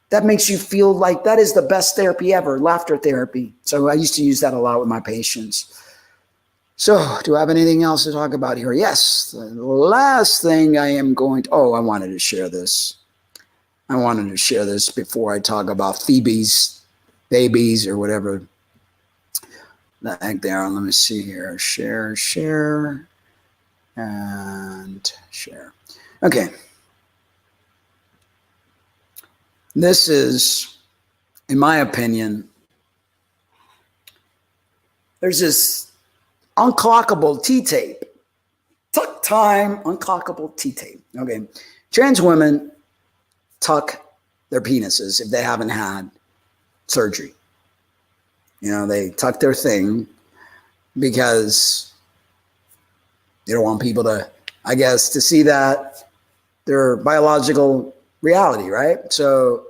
That makes you feel like that is the best therapy ever, laughter therapy. So I used to use that a lot with my patients. So do I have anything else to talk about here? Yes. The last thing I wanted to share this. I wanted to share this before I talk about Theyby's or whatever the heck they are. Let me see here. Share, and share. Okay. This is, in my opinion, there's this unclockable T-tape. Tuck time, unclockable T-tape. Okay. Trans women tuck their penises if they haven't had surgery. They tuck their thing because they don't want people to, I guess, to see that their biological reality, right? So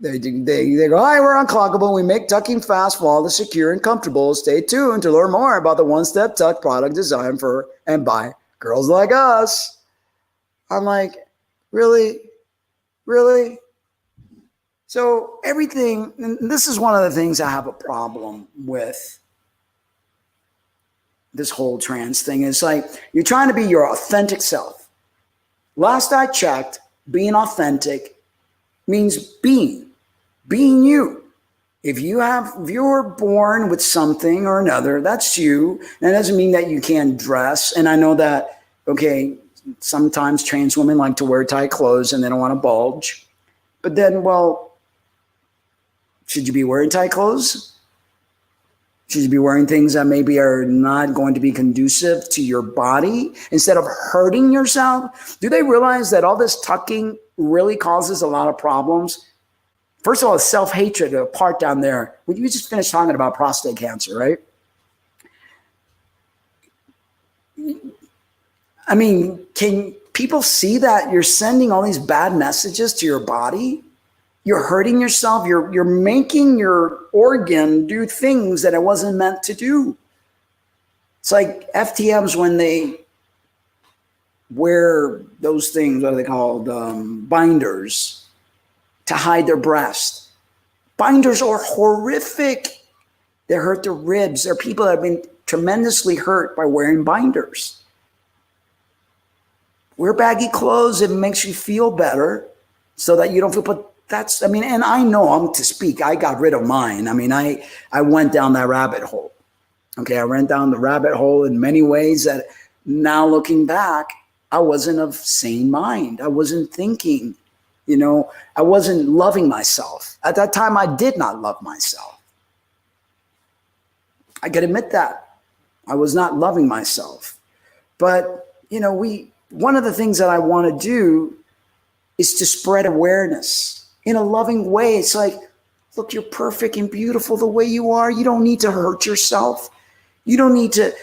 they go, hi, we're unclockable. We make tucking fast, flawless, secure, and comfortable. Stay tuned to learn more about the one-step tuck product designed for and by girls like us. I'm like, really? Really? So everything, and this is one of the things I have a problem with this whole trans thing. It's like you're trying to be your authentic self. Last I checked, being authentic means being you. If you're born with something or another, that's you. That doesn't mean that you can't dress. And I know that, okay, sometimes trans women like to wear tight clothes and they don't want to bulge. But then, well, should you be wearing tight clothes? Should you be wearing things that maybe are not going to be conducive to your body instead of hurting yourself? Do they realize that all this tucking really causes a lot of problems? First of all, self-hatred, a part down there. We just finished talking about prostate cancer, right? I mean, can people see that you're sending all these bad messages to your body? You're hurting yourself. You're making your organ do things that it wasn't meant to do. It's like FTMs when they wear those things, what are they called? Binders to hide their breast. Binders are horrific. They hurt their ribs. There are people that have been tremendously hurt by wearing binders. Wear baggy clothes. It makes you feel better so that you don't feel, but that's, I mean, and I know I'm to speak. I got rid of mine. I mean, I went down that rabbit hole. Okay, I went down the rabbit hole in many ways that now looking back, I wasn't of sane mind. I wasn't thinking, I wasn't loving myself. At that time, I did not love myself. I can admit that. I was not loving myself. But, one of the things that I want to do is to spread awareness in a loving way. It's like, look, you're perfect and beautiful the way you are. You don't need to hurt yourself. You don't need to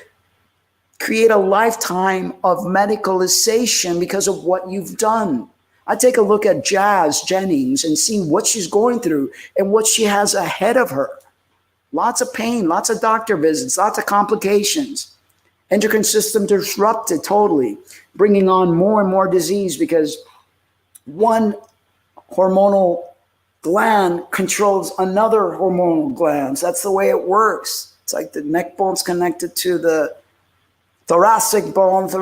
create a lifetime of medicalization because of what you've done. I take a look at Jazz Jennings and see what she's going through and what she has ahead of her. Lots of pain, lots of doctor visits, lots of complications. Endocrine system disrupted totally, bringing on more and more disease because one hormonal gland controls another hormonal glands. That's the way it works. It's like the neck bone's connected to the thoracic bone's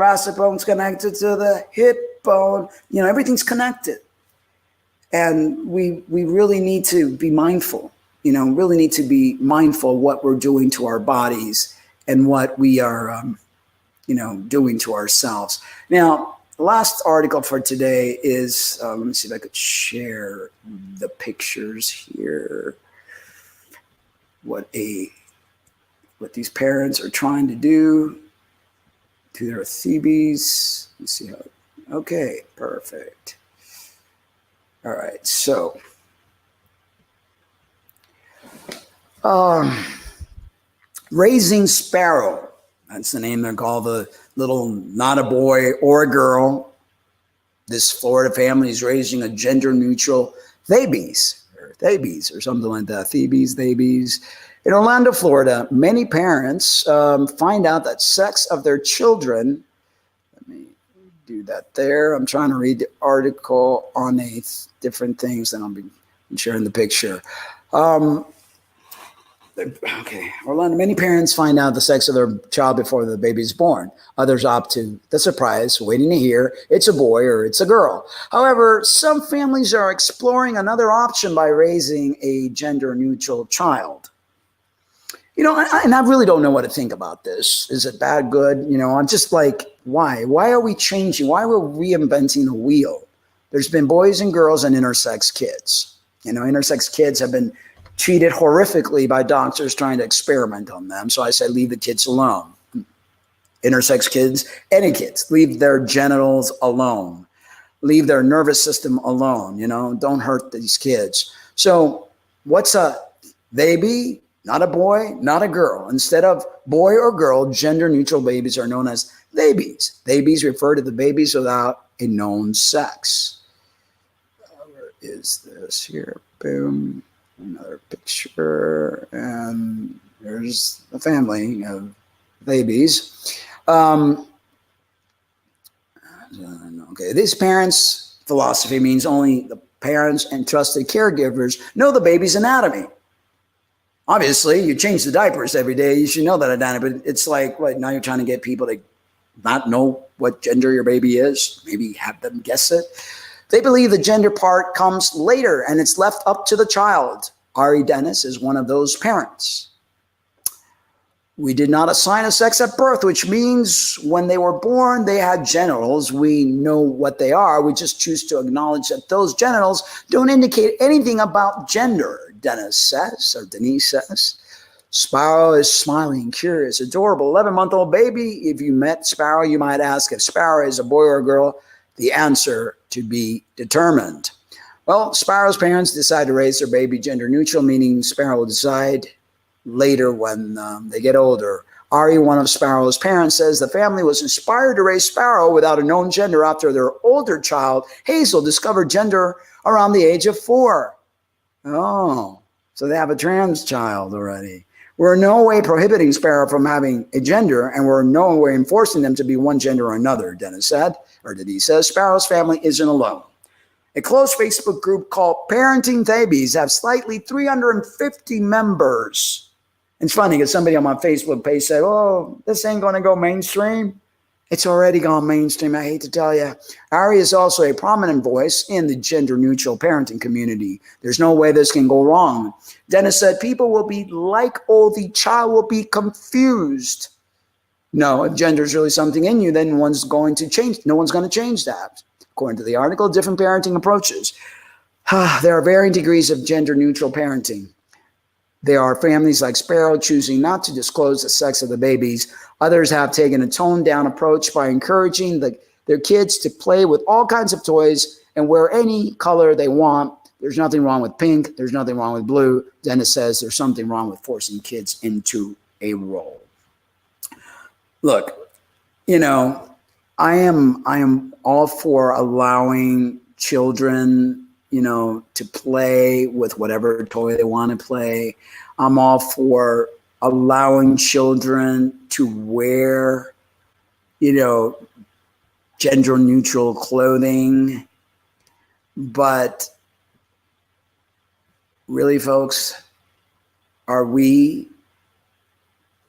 connected to the hip bone. Everything's connected. And we really need to be mindful, really need to be mindful of what we're doing to our bodies and what we are, doing to ourselves. Now, the last article for today is, let me see if I could share the pictures here. What these parents are trying to do to their Theby's. Let's see how, okay, perfect. All right, so, Raising Sparrow. That's the name they're called, the little, not a boy or a girl. This Florida family is raising a gender-neutral Theby's or something like that. Theby's. In Orlando, Florida, many parents find out that sex of their children. Let me do that there. I'm trying to read the article on different things, and I'll be sharing the picture. Okay, Orlando, many parents find out the sex of their child before the baby is born. Others opt to the surprise, waiting to hear it's a boy or it's a girl. However, some families are exploring another option by raising a gender-neutral child. And I really don't know what to think about this. Is it bad, good? I'm just like, why? Why are we changing? Why are we reinventing the wheel? There's been boys and girls and intersex kids. Intersex kids have been treated horrifically by doctors trying to experiment on them. So I said, leave the kids alone. Intersex kids, any kids, leave their genitals alone. Leave their nervous system alone. Don't hurt these kids. So what's a Theyby? Not a boy, not a girl. Instead of boy or girl, gender-neutral babies are known as Theby's. Theby's refer to the babies without a known sex. Where is this here? Boom. Another picture, and there's the family of Theby's. Okay, this parents' philosophy means only the parents and trusted caregivers know the baby's anatomy. Obviously, you change the diapers every day. You should know that anatomy, but it's like, what, now you're trying to get people to not know what gender your baby is, maybe have them guess it. They believe the gender part comes later and it's left up to the child. Ari Dennis is one of those parents. We did not assign a sex at birth, which means when they were born, they had genitals. We know what they are. We just choose to acknowledge that those genitals don't indicate anything about gender, Dennis says, or Denise says. Sparrow is smiling, curious, adorable, 11-month-old baby. If you met Sparrow, you might ask if Sparrow is a boy or a girl. The answer to be determined. Well, Sparrow's parents decide to raise their baby gender neutral, meaning Sparrow will decide later when they get older. Ari, one of Sparrow's parents, says the family was inspired to raise Sparrow without a known gender after their older child, Hazel, discovered gender around the age of 4. Oh, so they have a trans child already. We're in no way prohibiting Sparrow from having a gender, and we're in no way enforcing them to be one gender or another, Dennis said, or Denise says. Sparrow's family isn't alone. A close Facebook group called Parenting Theybys have slightly 350 members. It's funny because somebody on my Facebook page said, oh, this ain't going to go mainstream. It's already gone mainstream, I hate to tell you. Ari is also a prominent voice in the gender-neutral parenting community. There's no way this can go wrong. Dennis said, people will be like, oh, the child will be confused. No, if gender is really something in you, then one's going to change. No one's going to change that. According to the article, different parenting approaches. There are varying degrees of gender-neutral parenting. There are families like Sparrow choosing not to disclose the sex of the babies. Others have taken a toned-down approach by encouraging their kids to play with all kinds of toys and wear any color they want. There's nothing wrong with pink. There's nothing wrong with blue. Dennis says there's something wrong with forcing kids into a role. Look, you know, I am all for allowing children, you know, to play with whatever toy they want to play. I'm all for allowing children to wear, you know, gender neutral clothing. But really, folks, are we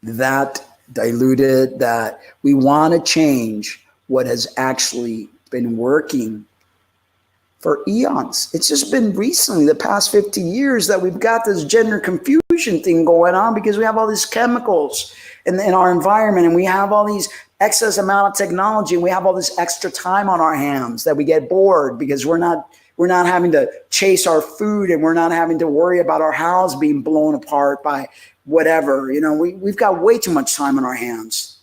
that diluted that we want to change what has actually been working for eons? It's just been recently, the past 50 years, that we've got this gender confusion thing going on because we have all these chemicals in our environment, and we have all these excess amount of technology, and we have all this extra time on our hands that we get bored because we're not having to chase our food, and we're not having to worry about our house being blown apart by whatever. You know, we've got way too much time on our hands,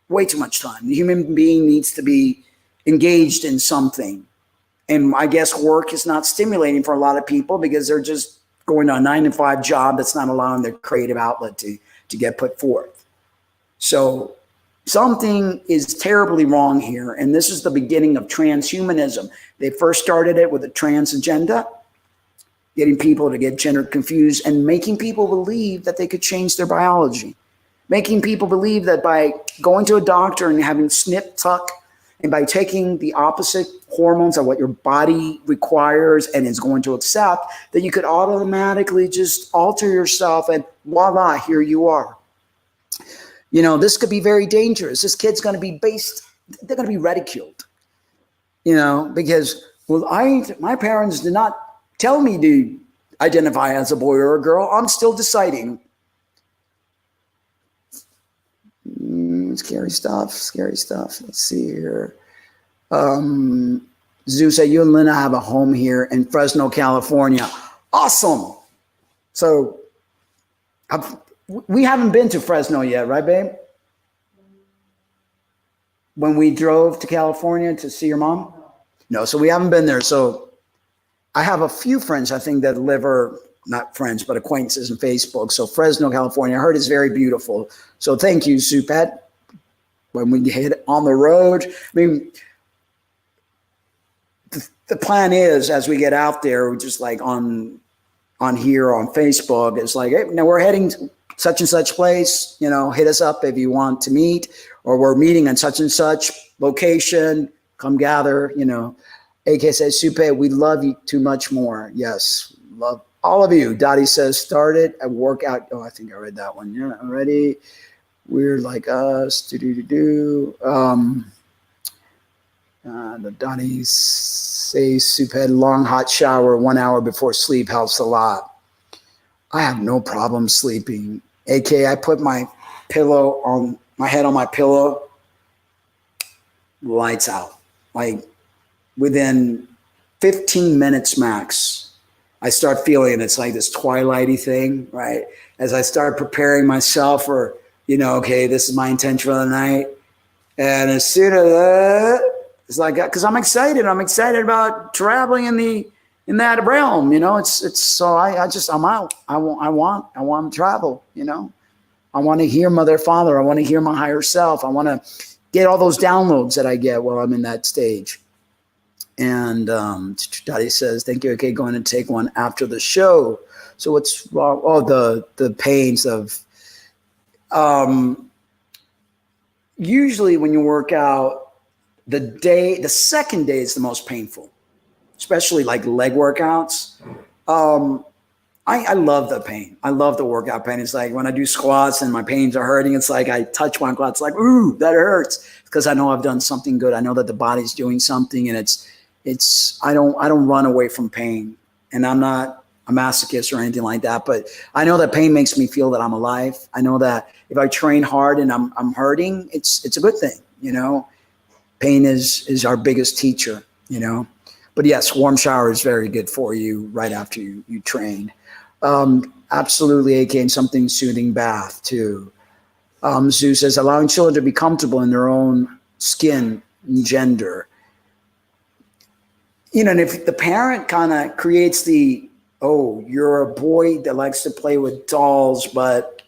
way too much time. The human being needs to be engaged in something. And I guess work is not stimulating for a lot of people because they're just going to a 9-to-5 job that's not allowing their creative outlet to get put forth. So something is terribly wrong here. And this is the beginning of transhumanism. They first started it with a trans agenda, getting people to get gender confused and making people believe that they could change their biology, making people believe that by going to a doctor and having snip tuck and by taking the opposite hormones of what your body requires and is going to accept, that you could automatically just alter yourself and voila, here you are. You know, this could be very dangerous. This kid's going to be they're going to be ridiculed, you know, because, well, my parents did not tell me to identify as a boy or a girl. I'm still deciding. Scary stuff, scary stuff. Let's see here. Zeus said, you and Lena have a home here in Fresno, California. Awesome. So we haven't been to Fresno yet, right, babe? When we drove to California to see your mom? No, so we haven't been there. So I have a few friends, I think, that live, or not friends, but acquaintances on Facebook. So Fresno, California, I heard is very beautiful. So thank you, Supet. When we get on the road, I mean, the plan is, as we get out there, we're just like on here on Facebook, it's like, hey, now we're heading to such and such place, you know, hit us up if you want to meet, or we're meeting in such and such location, come gather, you know. AK says, Supe, we love you too much more. Yes, love all of you. Dottie says, started a workout. Oh, I think I read that one. Yeah, already. We're like us. The Dottie says, Supe, long hot shower 1 hour before sleep helps a lot. I have no problem sleeping. AK, I put my head on my pillow, lights out. Like within 15 minutes max, I start feeling it's like this twilighty thing, right? As I start preparing myself for, okay, this is my intention for the night. And as soon as it's like, because I'm excited about traveling in that realm, it's so I'm out. I want to travel, I want to hear Mother, Father. I want to hear my higher self. I want to get all those downloads that I get while I'm in that stage. And Dottie says, thank you. Okay, going to take one after the show. So what's wrong? Oh, the pains of usually when you work out, the second day is the most painful, especially like leg workouts. I love the pain. I love the workout pain. It's like when I do squats and my pains are hurting, it's like I touch my quads, like, ooh, that hurts. Because I know I've done something good. I know that the body's doing something, and I don't run away from pain. And I'm not a masochist or anything like that, but I know that pain makes me feel that I'm alive. I know that if I train hard and I'm hurting, it's a good thing, Pain is our biggest teacher, But yes, warm shower is very good for you right after you train. Absolutely, AK, and something soothing bath too. Zoo says, allowing children to be comfortable in their own skin and gender. And if the parent kind of creates you're a boy that likes to play with dolls, but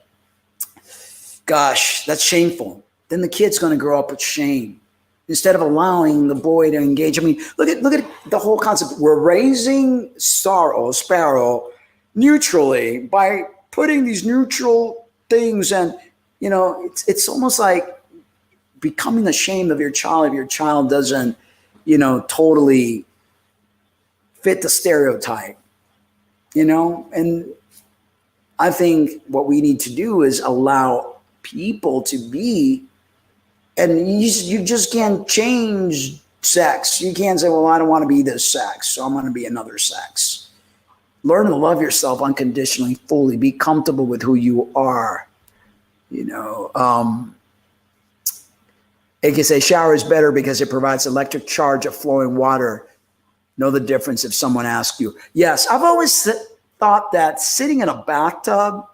gosh, that's shameful. Then the kid's going to grow up with shame. Instead of allowing the boy to engage. I mean, look at the whole concept. We're raising Sparrow neutrally by putting these neutral things, and it's almost like becoming ashamed of your child if your child doesn't totally fit the stereotype, and I think what we need to do is allow people to be, and you just can't change sex. You can't say, well, I don't want to be this sex, so I'm going to be another sex. Learn to love yourself unconditionally, fully. Be comfortable with who you are. It can say shower is better because it provides electric charge of flowing water. Know the difference if someone asks you. Yes, I've always thought that sitting in a bathtub,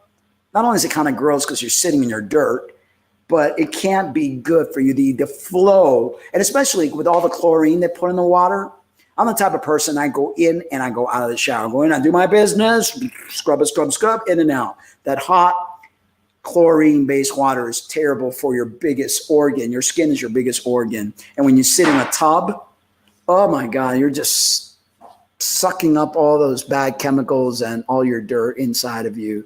not only is it kind of gross because you're sitting in your dirt, but it can't be good for you. The flow, and especially with all the chlorine they put in the water. I'm the type of person, I go in and I go out of the shower. I go in, I do my business, scrub, in and out. That hot chlorine-based water is terrible for your biggest organ. Your skin is your biggest organ. And when you sit in a tub, oh my God, you're just sucking up all those bad chemicals and all your dirt inside of you.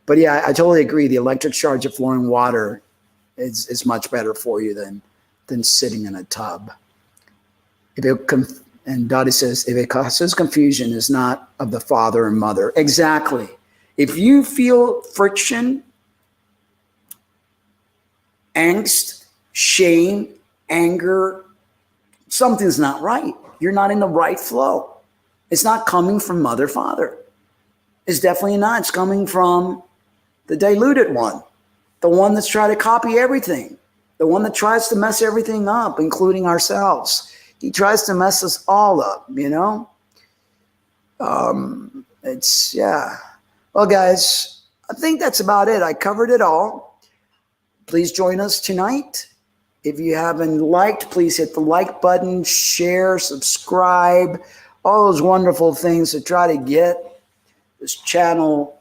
But yeah, I totally agree. The electric charge of flowing water is much better for you than sitting in a tub. And Dottie says, if it causes confusion, is not of the father and mother. Exactly. If you feel friction, angst, shame, anger, something's not right. You're not in the right flow. It's not coming from mother, father. It's definitely not. It's coming from the diluted one, the one that's trying to copy everything, the one that tries to mess everything up, including ourselves. He tries to mess us all up, yeah. Well, guys, I think that's about it. I covered it all. Please join us tonight. If you haven't liked, please hit the like button, share, subscribe, all those wonderful things to try to get this channel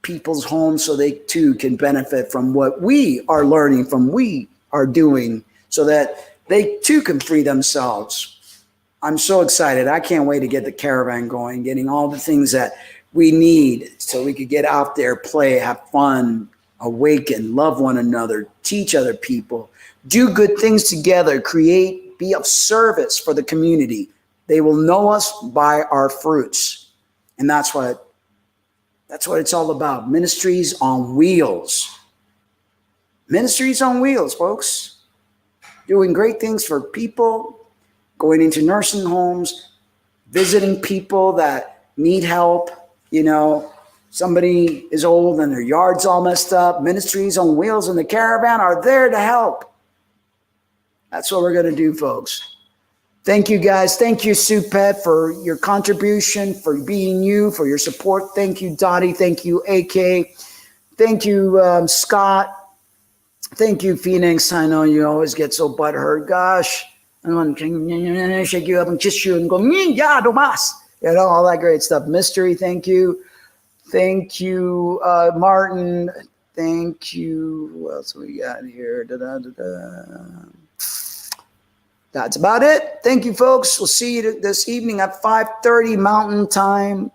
people's homes so they too can benefit from what we are learning, from we are doing, so that they too can free themselves. I'm so excited. I can't wait to get the caravan going, getting all the things that we need so we could get out there, play, have fun, awaken, love one another, teach other people, do good things together, create be of service for the community. They will know us by our fruits. And that's what it's all about. Ministries on wheels. Ministries on wheels, folks. Doing great things for people, going into nursing homes, visiting people that need help. You know, somebody is old and their yard's all messed up. Ministries on wheels in the caravan are there to help. That's what we're going to do, folks. Thank you, guys. Thank you, Sue Pet, for your contribution, for being you, for your support. Thank you, Dottie. Thank you, AK. Thank you, Scott. Thank you, Phoenix. I know you always get so butthurt. Gosh, I want to shake you up and kiss you and go, yeah, no mas. You know, all that great stuff. Mystery, thank you. Thank you, Martin. Thank you. Who else we got here? That's about it. Thank you, folks. We'll see you this evening at 5:30 Mountain Time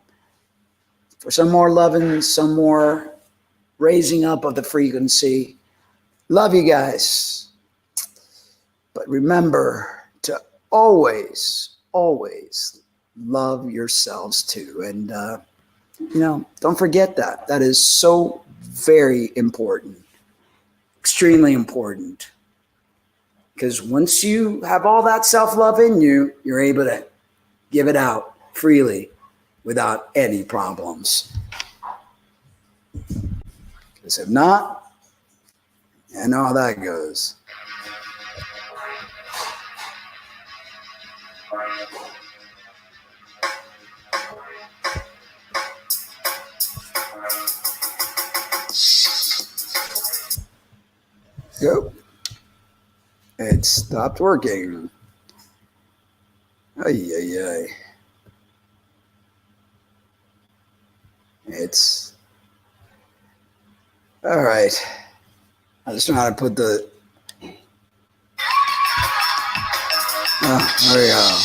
for some more loving, some more raising up of the frequency. Love you guys. But remember to always, always love yourselves too. And, you know, don't forget that. That is so very important. Extremely important. Because once you have all that self-love in you, you're able to give it out freely without any problems. Because if not, you know how that goes. Go. It stopped working. Ay, ay, ay. It's all right. I just know how to put the. Oh, there we go.